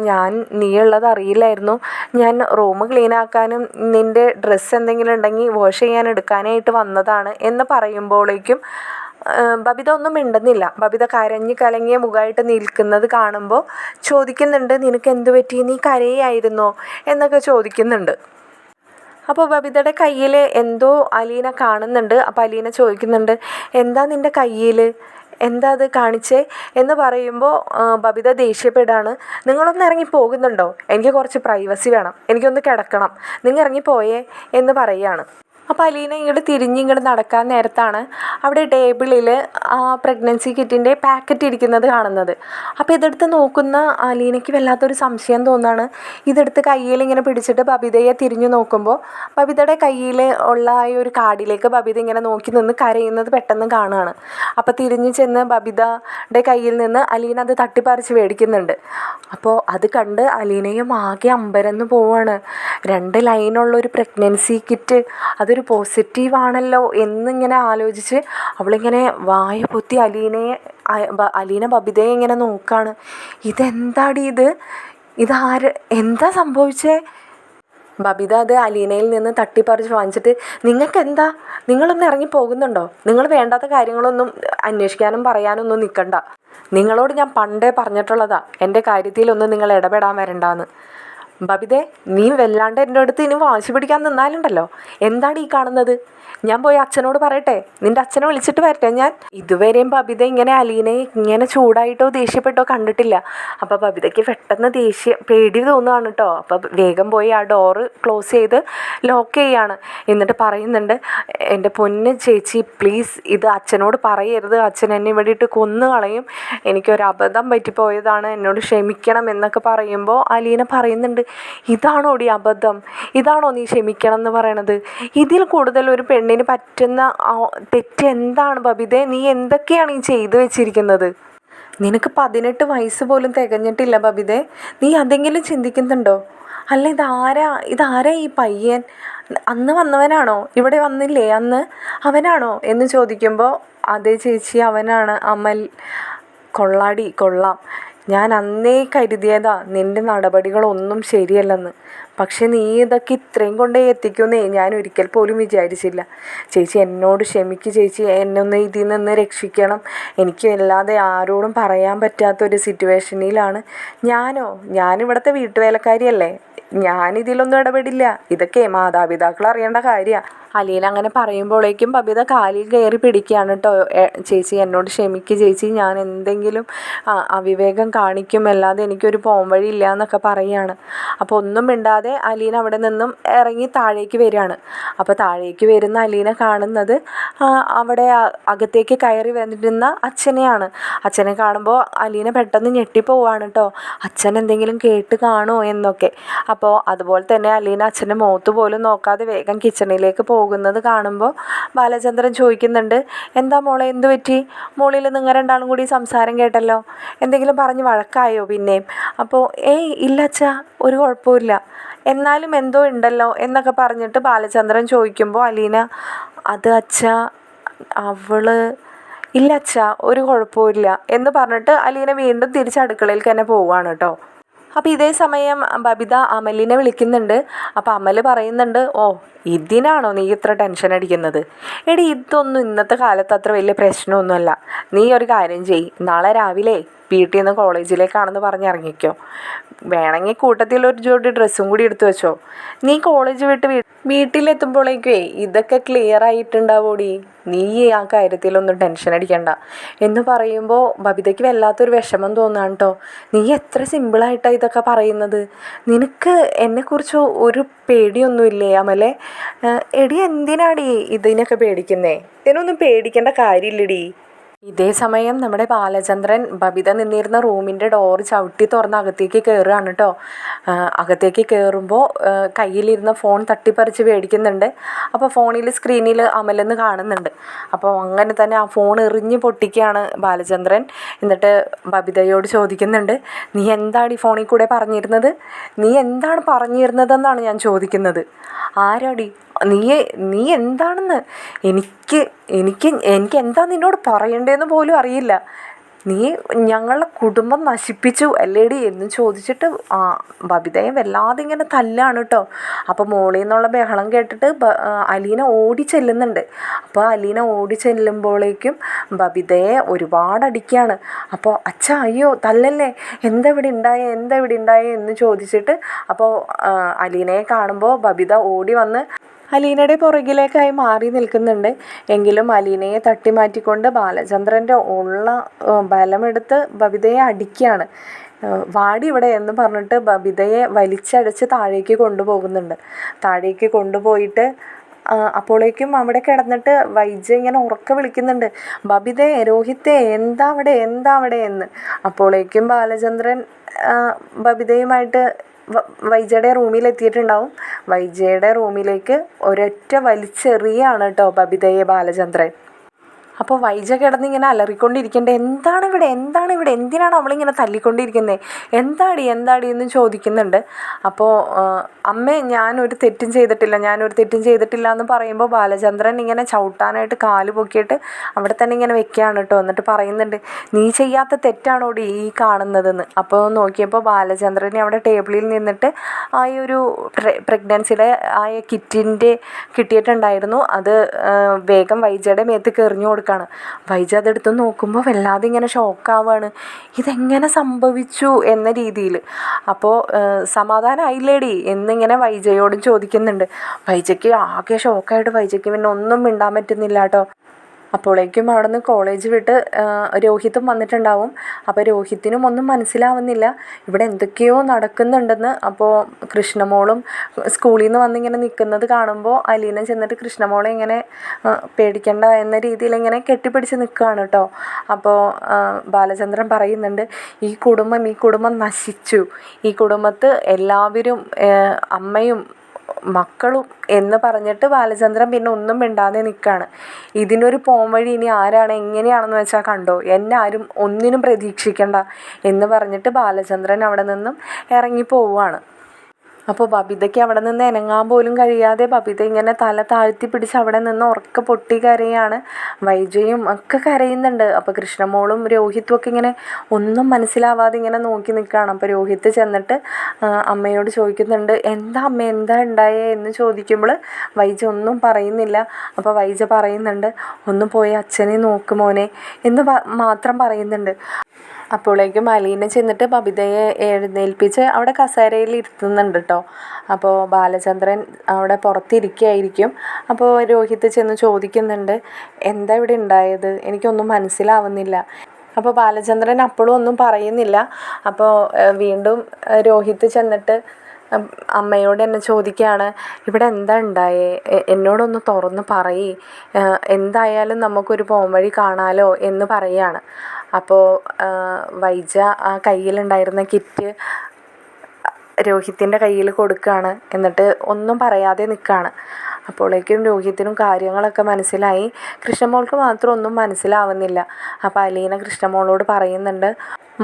നീയുള്ളത് അറിയില്ലായിരുന്നു, ഞാൻ റൂം ക്ലീൻ ആക്കാനും നിൻ്റെ ഡ്രസ്സ് എന്തെങ്കിലും ഉണ്ടെങ്കിൽ വാഷ് ചെയ്യാൻ എടുക്കാനായിട്ട് വന്നതാണ് എന്ന് പറയുമ്പോഴേക്കും ബബിത ഒന്നും മിണ്ടുന്നില്ല. ബബിത കരഞ്ഞ് കലങ്ങിയ മുഖമായിട്ട് നിൽക്കുന്നത് കാണുമ്പോൾ ചോദിക്കുന്നുണ്ട്, നിനക്ക് എന്ത് പറ്റി, നീ കരയായിരുന്നോ എന്നൊക്കെ ചോദിക്കുന്നുണ്ട്. അപ്പോൾ ബബിതയുടെ കയ്യിൽ എന്തോ അലീന കാണുന്നുണ്ട്. അപ്പോൾ അലീന ചോദിക്കുന്നുണ്ട്, എന്താ നിൻ്റെ കയ്യിൽ, എന്താ അത് കാണിച്ചേ എന്ന് പറയുമ്പോൾ ബബിത ദേഷ്യപ്പെടാണ്. നിങ്ങളൊന്ന് ഇറങ്ങി പോകുന്നുണ്ടോ, എനിക്ക് കുറച്ച് പ്രൈവസി വേണം, എനിക്കൊന്ന് കിടക്കണം, നിങ്ങൾ ഇറങ്ങിപ്പോയേ എന്ന് പറയുകയാണ്. അപ്പോൾ അലീന ഇങ്ങോട്ട് നടക്കാൻ നേരത്താണ് അവിടെ ടേബിളിൽ ആ പ്രഗ്നൻസി കിറ്റിൻ്റെ പാക്കറ്റ് ഇരിക്കുന്നത് കാണുന്നത്. അപ്പോൾ ഇതെടുത്ത് നോക്കുന്ന അലീനയ്ക്ക് വല്ലാത്തൊരു സംശയം തോന്നുകയാണ്. ഇതെടുത്ത് കയ്യിൽ ഇങ്ങനെ പിടിച്ചിട്ട് ബബിതയെ തിരിഞ്ഞു നോക്കുമ്പോൾ ബബിതയുടെ കയ്യിൽ ഉള്ള ആ ഒരു കാർഡിലേക്ക് ബബിത ഇങ്ങനെ നോക്കി നിന്ന് കരയുന്നത് പെട്ടെന്ന് കാണുകയാണ്. അപ്പോൾ തിരിഞ്ഞു ചെന്ന് ബബിതയുടെ കയ്യിൽ നിന്ന് അലീന അത് തട്ടിപ്പറിച്ച് മേടിക്കുന്നുണ്ട്. അപ്പോൾ അത് കണ്ട് അലീനയും ആകെ അമ്പരന്ന് പോവാണ്. 2 ലൈനുള്ളൊരു പ്രഗ്നൻസി കിറ്റ്, അതൊരു പോസിറ്റീവ് ആണല്ലോ എന്നിങ്ങനെ ആലോചിച്ച് അവളിങ്ങനെ വായ പൊത്തി അലീന ബബിതയെ ഇങ്ങനെ നോക്കാണ്. ഇതെന്താടി എന്താ സംഭവിച്ചേ? ബബിത അത് അലീനയിൽ നിന്ന് തട്ടിപ്പറിച്ച് വാങ്ങിച്ചിട്ട്, നിങ്ങൾക്കെന്താ, നിങ്ങളൊന്ന് ഇറങ്ങി പോകുന്നുണ്ടോ, നിങ്ങൾ വേണ്ടാത്ത കാര്യങ്ങളൊന്നും അന്വേഷിക്കാനും പറയാനൊന്നും നിൽക്കണ്ട, നിങ്ങളോട് ഞാൻ പണ്ടേ പറഞ്ഞിട്ടുള്ളതാ എൻ്റെ കാര്യത്തിലൊന്നും നിങ്ങൾ ഇടപെടാൻ വരണ്ടാന്ന്. ബബിതേ, നീ വല്ലാണ്ട് എൻ്റെ അടുത്ത് ഇനി വാശി പിടിക്കാൻ നിന്നാലുണ്ടല്ലോ. എന്താണ് ഈ കാണുന്നത്? ഞാൻ പോയി അച്ഛനോട് പറയട്ടെ, നിൻ്റെ അച്ഛനെ വിളിച്ചിട്ട് വരട്ടെ ഞാൻ. ഇതുവരെയും ബബിത ഇങ്ങനെ അലീനെ ഇങ്ങനെ ചൂടായിട്ടോ ദേഷ്യപ്പെട്ടോ കണ്ടിട്ടില്ല. അപ്പോൾ ബബിതയ്ക്ക് പെട്ടെന്ന് പേടി തോന്നുകയാണ് കേട്ടോ. അപ്പോൾ വേഗം പോയി ആ ഡോറ് ക്ലോസ് ചെയ്ത് ലോക്ക് ചെയ്യാണ്. എന്നിട്ട് പറയുന്നുണ്ട്, എൻ്റെ പൊന്ന് ചേച്ചി പ്ലീസ് ഇത് അച്ഛനോട് പറയരുത്, അച്ഛൻ എന്നെ ഇവിടെ ഇട്ട് കൊന്നു കളയും, എനിക്കൊരു അബദ്ധം പറ്റിപ്പോയതാണ്, എന്നോട് ക്ഷമിക്കണം എന്നൊക്കെ പറയുമ്പോൾ അലീന പറയുന്നുണ്ട്, ഇതാണോടി അബദ്ധം? ഇതാണോ നീ ക്ഷമിക്കണം എന്ന് പറയണത്? ഇതിൽ കൂടുതൽ ഒരു പെണ്ണിന് പറ്റുന്ന തെറ്റ് എന്താണ് ബബിതേ? നീ എന്തൊക്കെയാണ് ഈ ചെയ്തു വെച്ചിരിക്കുന്നത്? നിനക്ക് 18 വയസ്സ് പോലും തികഞ്ഞിട്ടില്ല ബബിതേ. നീ അതെങ്കിലും ചിന്തിക്കുന്നുണ്ടോ? അല്ല, ഇതാരാ ഈ പയ്യൻ? അന്ന് വന്നവനാണോ? ഇവിടെ വന്നില്ലേ അന്ന്? അവനാണോ എന്ന് ചോദിക്കുമ്പോൾ, അതേ ചേച്ചി, അവനാണ് അമൽ. കൊള്ളാടി, കൊള്ളാം. ഞാൻ അന്നേ കരുതിയതാ നിൻ്റെ നടപടികളൊന്നും ശരിയല്ലെന്ന്. പക്ഷെ നീ ഇതൊക്കെ ഇത്രയും കൊണ്ടേ എത്തിക്കുമെന്നേ ഞാൻ ഒരിക്കൽ പോലും വിചാരിച്ചില്ല. ചേച്ചി എന്നോട് ക്ഷമിക്ക് ചേച്ചി, എന്നൊന്ന് ഇതിൽ നിന്ന് രക്ഷിക്കണം. എനിക്ക് അല്ലാതെ ആരോടും പറയാൻ പറ്റാത്തൊരു സിറ്റുവേഷനിലാണ് ഞാനിവിടുത്തെ വീട്ടുവേലക്കാരിയല്ലേ, ഞാനിതിലൊന്നും ഇടപെടില്ല. ഇതൊക്കെ മാതാപിതാക്കൾ അറിയേണ്ട കാര്യമാണ്. അലീന അങ്ങനെ പറയുമ്പോഴേക്കും ബബിത കാലിൽ കയറി പിടിക്കുകയാണ് കേട്ടോ. ചേച്ചി എന്നോട് ക്ഷമിക്ക് ചേച്ചി, ഞാൻ എന്തെങ്കിലും അവിവേകം കാണിക്കും, അല്ലാതെ എനിക്കൊരു പോംവഴി ഇല്ല എന്നൊക്കെ പറയുകയാണ്. അപ്പോൾ ഒന്നും മിണ്ടാതെ അലീന അവിടെ നിന്നും ഇറങ്ങി താഴേക്ക് വരികയാണ്. അപ്പോൾ താഴേക്ക് വരുന്ന അലീന കാണുന്നത് അവിടെ അകത്തേക്ക് കയറി വന്നിരുന്ന അച്ഛനെയാണ്. അച്ഛനെ കാണുമ്പോൾ അലീന പെട്ടെന്ന് ഞെട്ടിപ്പോവാണ് കേട്ടോ. അച്ഛൻ എന്തെങ്കിലും കേട്ട് കാണുമോ എന്നൊക്കെ. അപ്പോൾ അതുപോലെ തന്നെ അലീന അച്ഛൻ്റെ മുഖത്ത് പോലും നോക്കാതെ വേഗം കിച്ചണിലേക്ക് പോകുന്നത് കാണുമ്പോൾ ബാലചന്ദ്രൻ ചോദിക്കുന്നുണ്ട്, എന്താ മോളെ, എന്ത് പറ്റി? മോളിൽ നിങ്ങൾ രണ്ടാളും കൂടി സംസാരം കേട്ടല്ലോ, എന്തെങ്കിലും പറഞ്ഞ് വഴക്കായോ പിന്നെയും? അപ്പോൾ ഇല്ല അച്ഛാ, ഒരു കുഴപ്പമില്ല, എന്നാലും എന്തോ ഉണ്ടല്ലോ എന്നൊക്കെ പറഞ്ഞിട്ട് ബാലചന്ദ്രൻ ചോദിക്കുമ്പോൾ അലീന, അത് അച്ഛാ ഇല്ല അച്ഛാ, ഒരു കുഴപ്പമില്ല എന്ന് പറഞ്ഞിട്ട് അലീന വീണ്ടും തിരിച്ച് അടുക്കളയിൽ തന്നെ പോവുകയാണ് കേട്ടോ. അപ്പോൾ ഇതേ സമയം ബബിത അമലിനെ വിളിക്കുന്നുണ്ട്. അപ്പോൾ അമൽ പറയുന്നുണ്ട്, ഇതിനാണോ നീ ഇത്ര ടെൻഷൻ അടിക്കുന്നത്? എടി, ഇതൊന്നും ഇന്നത്തെ കാലത്ത് അത്ര വലിയ പ്രശ്നമൊന്നുമല്ല. നീ ഒരു കാര്യം ചെയ്യ്, നാളെ രാവിലെ വീട്ടിൽ നിന്ന് കോളേജിലേക്കാണെന്ന് പറഞ്ഞിറങ്ങിക്കോ. വേണമെങ്കിൽ കൂട്ടത്തിൽ ഒരു ജോഡി ഡ്രസ്സും കൂടി എടുത്തു വെച്ചോ. നീ കോളേജ് വിട്ട് വീട്ടിലെത്തുമ്പോഴേക്കേ ഇതൊക്കെ ക്ലിയർ ആയിട്ടുണ്ടാവോടി. നീ ആ കാര്യത്തിലൊന്നും ടെൻഷൻ അടിക്കണ്ട എന്ന് പറയുമ്പോൾ ബബിതയ്ക്ക് വല്ലാത്തൊരു വിഷമം തോന്നുകയാണ് കേട്ടോ. നീ എത്ര സിമ്പിളായിട്ടാണ് ഇതൊക്കെ പറയുന്നത്. നിനക്ക് എന്നെക്കുറിച്ച് ഒരു പേടിയൊന്നുമില്ലേ അമലെ? എടി, എന്തിനാടി ഇതിനൊക്കെ പേടിക്കുന്നേ? ഇതിനൊന്നും പേടിക്കേണ്ട കാര്യമില്ലടി. ഇതേ സമയം നമ്മുടെ ബാലചന്ദ്രൻ ബബിത നിന്നിരുന്ന റൂമിൻ്റെ ഡോറ് ചവിട്ടി തുറന്ന് അകത്തേക്ക് കയറുകയാണ് കേട്ടോ. അകത്തേക്ക് കയറുമ്പോൾ കയ്യിലിരുന്ന ഫോൺ തട്ടിപ്പറിച്ച് മേടിക്കുന്നുണ്ട്. അപ്പോൾ ഫോണിൽ സ്ക്രീനിൽ അമലെന്ന് കാണുന്നുണ്ട്. അപ്പോൾ അങ്ങനെ തന്നെ ആ ഫോൺ എറിഞ്ഞ് പൊട്ടിക്കുകയാണ് ബാലചന്ദ്രൻ. എന്നിട്ട് ബബിതയോട് ചോദിക്കുന്നുണ്ട്, നീ എന്താണ് ഈ ഫോണിൽ കൂടെ പറഞ്ഞിരുന്നത്? നീ എന്താണ് പറഞ്ഞിരുന്നതെന്നാണ് ഞാൻ ചോദിക്കുന്നത്. ആരാടി നീ എന്താണെന്ന് എനിക്ക് എന്താ നിന്നോട് പറയണ്ടേന്ന് പോലും അറിയില്ല. നീ ഞങ്ങളുടെ കുടുംബം നശിപ്പിച്ചു അല്ലേടി എന്ന് ചോദിച്ചിട്ട് ബബിതയെ വല്ലാതെ ഇങ്ങനെ തല്ലാണ് കേട്ടോ. അപ്പോൾ മോളിൽ നിന്നുള്ള ബഹളം കേട്ടിട്ട് അലീന ഓടി ചെല്ലുന്നുണ്ട്. അപ്പോൾ അലീന ഓടി ചെല്ലുമ്പോഴേക്കും ബബിതയെ ഒരുപാട് അടിക്കുകയാണ്. അപ്പോൾ അച്ഛാ, അയ്യോ തല്ലല്ലേ, എന്താ ഇവിടെ ഉണ്ടായേ എന്ന് ചോദിച്ചിട്ട് അപ്പോൾ അലീനയെ കാണുമ്പോൾ ബബിത ഓടി വന്ന് അലീനയുടെ പുറകിലേക്കായി മാറി നിൽക്കുന്നുണ്ട്. എങ്കിലും അലീനയെ തട്ടി മാറ്റിക്കൊണ്ട് ബാലചന്ദ്രൻ്റെ ഉള്ള ബലമെടുത്ത് ബബിതയെ അടിക്കുകയാണ്. വാടി ഇവിടെ എന്ന് പറഞ്ഞിട്ട് ബബിതയെ വലിച്ചടച്ച് താഴേക്ക് കൊണ്ടുപോകുന്നുണ്ട്. താഴേക്ക് കൊണ്ടുപോയിട്ട് അപ്പോഴേക്കും അവിടെ കിടന്നിട്ട് വൈജ ഇങ്ങനെ ഉറക്കെ വിളിക്കുന്നുണ്ട്, ബബിതേ, രോഹിത്തേ, എന്താ അവിടെ എന്ന്. അപ്പോഴേക്കും ബാലചന്ദ്രൻ ബബിതയുമായിട്ട് വൈജയുടെ റൂമിലെത്തിയിട്ടുണ്ടാവും. വൈജയുടെ റൂമിലേക്ക് ഒരൊറ്റ വലിച്ചെറിയാണ് കേട്ടോ ബബിതയെ ബാലചന്ദ്രൻ. അപ്പോൾ വൈജ കിടന്നിങ്ങനെ അലറിക്കൊണ്ടിരിക്കേണ്ട, എന്താണ് ഇവിടെ, എന്തിനാണ് അവളിങ്ങനെ തല്ലിക്കൊണ്ടിരിക്കുന്നത്, എന്താടി എന്ന് ചോദിക്കുന്നുണ്ട്. അപ്പോൾ അമ്മേ, ഞാനൊരു തെറ്റും ചെയ്തിട്ടില്ല എന്ന് പറയുമ്പോൾ ബാലചന്ദ്രൻ ഇങ്ങനെ ചവിട്ടാനായിട്ട് കാല് പൊക്കിയിട്ട് അവിടെ തന്നെ ഇങ്ങനെ വെക്കുകയാണ് കേട്ടോ. എന്നിട്ട് പറയുന്നുണ്ട്, നീ ചെയ്യാത്ത തെറ്റാണോടി ഈ കാണുന്നതെന്ന്. അപ്പോൾ നോക്കിയപ്പോൾ ബാലചന്ദ്രനെ അവിടെ ടേബിളിൽ നിന്നിട്ട് ഒരു പ്രഗ്നൻസിയുടെ കിറ്റിൻ്റെ കിട്ടിയിട്ടുണ്ടായിരുന്നു. അത് വേഗം വൈജയുടെ മേത്ത് എറിഞ്ഞു കൊടുക്കുക. കൊടുക്കുകയാണ്. വൈജ അതെടുത്ത് നോക്കുമ്പോൾ വല്ലാതെ ഇങ്ങനെ ഷോക്കാവുകയാണ്, ഇതെങ്ങനെ സംഭവിച്ചു എന്ന രീതിയിൽ. അപ്പോൾ സമാധാനമായില്ലേടി എന്നിങ്ങനെ വൈജയോടും ചോദിക്കുന്നുണ്ട്. വൈജയ്ക്ക് ആകെ ഷോക്കായിട്ട് വൈജയ്ക്ക് പിന്നെ ഒന്നും മിണ്ടാൻ പറ്റുന്നില്ല കേട്ടോ. അപ്പോഴേക്കും അവിടെ നിന്ന് കോളേജ് വിട്ട് രോഹിത്തും വന്നിട്ടുണ്ടാവും. അപ്പോൾ രോഹിത്തിനും ഒന്നും മനസ്സിലാവുന്നില്ല, ഇവിടെ എന്തൊക്കെയോ നടക്കുന്നുണ്ടെന്ന്. അപ്പോൾ കൃഷ്ണമോളും സ്കൂളിൽ നിന്ന് വന്നിങ്ങനെ നിൽക്കുന്നത് കാണുമ്പോൾ അലീന ചെന്നിട്ട് കൃഷ്ണമോളെ ഇങ്ങനെ പേടിക്കണ്ട എന്ന രീതിയിൽ ഇങ്ങനെ കെട്ടിപ്പിടിച്ച് നിൽക്കുകയാണ് കേട്ടോ. അപ്പോൾ ബാലചന്ദ്രൻ പറയുന്നുണ്ട്, ഈ കുടുംബം നശിച്ചു, ഈ കുടുംബത്ത് എല്ലാവരും അമ്മയും മക്കളും എന്ന് പറഞ്ഞിട്ട് ബാലചന്ദ്രൻ പിന്നെ ഒന്നും മിണ്ടാതെ നിൽക്കുകയാണ്. ഇതിനൊരു പോംവഴി ഇനി ആരാണ് എങ്ങനെയാണെന്ന് വെച്ചാൽ കണ്ടോ, എന്നെ ആരും ഒന്നിനും പ്രതീക്ഷിക്കണ്ട എന്ന് പറഞ്ഞിട്ട് ബാലചന്ദ്രൻ അവിടെ നിന്നും ഇറങ്ങി പോവുകയാണ്. അപ്പോൾ ബബിതയ്ക്ക് അവിടെ നിന്ന് ഇനങ്ങാൻ പോലും കഴിയാതെ ബബിത ഇങ്ങനെ തല താഴ്ത്തി പിടിച്ച് അവിടെ നിന്ന് ഉറക്കെ പൊട്ടി കരയാണ്. വൈജയും ഒക്കെ കരയുന്നുണ്ട്. അപ്പോൾ കൃഷ്ണമോളും രോഹിത്തും ഒക്കെ ഇങ്ങനെ ഒന്നും മനസ്സിലാവാതെ ഇങ്ങനെ നോക്കി നിൽക്കുകയാണ്. അപ്പോൾ രോഹിത്ത് ചെന്നിട്ട് അമ്മയോട് ചോദിക്കുന്നുണ്ട്, എന്താ അമ്മ, എന്താ ഉണ്ടായേ എന്ന് ചോദിക്കുമ്പോൾ വൈജ ഒന്നും പറയുന്നില്ല. അപ്പോൾ വൈജ പറയുന്നുണ്ട്, ഒന്ന് പോയി അച്ഛനെ നോക്ക് മോനെ എന്ന് മാത്രം പറയുന്നുണ്ട്. അപ്പോഴേക്കും അലീന ചെന്നിട്ട് ബബിതയെ എഴുന്നേൽപ്പിച്ച് അവിടെ കസേരയിൽ ഇരുത്തുന്നുണ്ട് കേട്ടോ. അപ്പോൾ ബാലചന്ദ്രൻ അവിടെ പുറത്തിരിക്കുകയായിരിക്കും. അപ്പോൾ രോഹിത്ത് ചെന്ന് ചോദിക്കുന്നുണ്ട്, എന്താ ഇവിടെ ഉണ്ടായത്, എനിക്കൊന്നും മനസ്സിലാവുന്നില്ല. അപ്പോൾ ബാലചന്ദ്രൻ അപ്പോഴും ഒന്നും പറയുന്നില്ല. അപ്പോൾ വീണ്ടും രോഹിത്ത് ചെന്നിട്ട് അമ്മയോട് എന്നെ ചോദിക്കുകയാണ്, ഇവിടെ എന്താ ഉണ്ടായേ, എന്നോടൊന്ന് തുറന്ന് പറയ്, എന്തായാലും നമുക്കൊരു പോംവഴി കാണാലോ എന്ന് പറയുകയാണ്. അപ്പോൾ വൈജ ആ കയ്യിലുണ്ടായിരുന്ന കിറ്റ് രോഹിത്തിൻ്റെ കയ്യിൽ കൊടുക്കുകയാണ്. എന്നിട്ട് ഒന്നും പറയാതെ നിൽക്കുകയാണ്. അപ്പോഴേക്കും രോഹിത്തിനും കാര്യങ്ങളൊക്കെ മനസ്സിലായി. കൃഷ്ണമോൾക്ക് മാത്രം ഒന്നും മനസ്സിലാവുന്നില്ല. അപ്പോൾ അലീന കൃഷ്ണമോളോട് പറയുന്നുണ്ട്,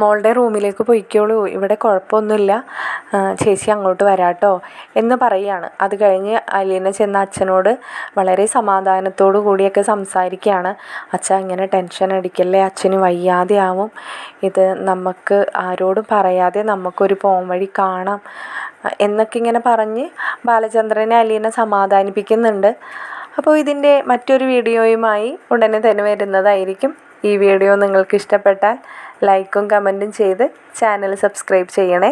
മോളുടെ റൂമിലേക്ക് പോയിക്കോളൂ, ഇവിടെ കുഴപ്പമൊന്നുമില്ല, ചേച്ചി അങ്ങോട്ട് വരാട്ടോ എന്ന് പറയുകയാണ്. അത് കഴിഞ്ഞ് അലീന ചെന്ന അച്ഛനോട് വളരെ സമാധാനത്തോടു കൂടിയൊക്കെ സംസാരിക്കുകയാണ്. അച്ഛൻ ഇങ്ങനെ ടെൻഷൻ അടിക്കല്ലേ, അച്ഛന് വയ്യാതെ ആവും, ഇത് നമുക്ക് ആരോടും പറയാതെ നമുക്കൊരു പോംവഴി കാണാം എന്നൊക്കെ ഇങ്ങനെ പറഞ്ഞ് ബാലചന്ദ്രനെ അലീന സമാധാനിപ്പിക്കുന്നുണ്ട്. അപ്പോൾ ഇതിൻ്റെ മറ്റൊരു വീഡിയോയുമായി ഉടനെ തന്നെ വരുന്നതായിരിക്കും. ഈ വീഡിയോ നിങ്ങൾക്ക് ഇഷ്ടപ്പെട്ടാൽ ലൈക്കും കമൻറ്റും ചെയ്ത് ചാനൽ സബ്സ്ക്രൈബ് ചെയ്യണേ.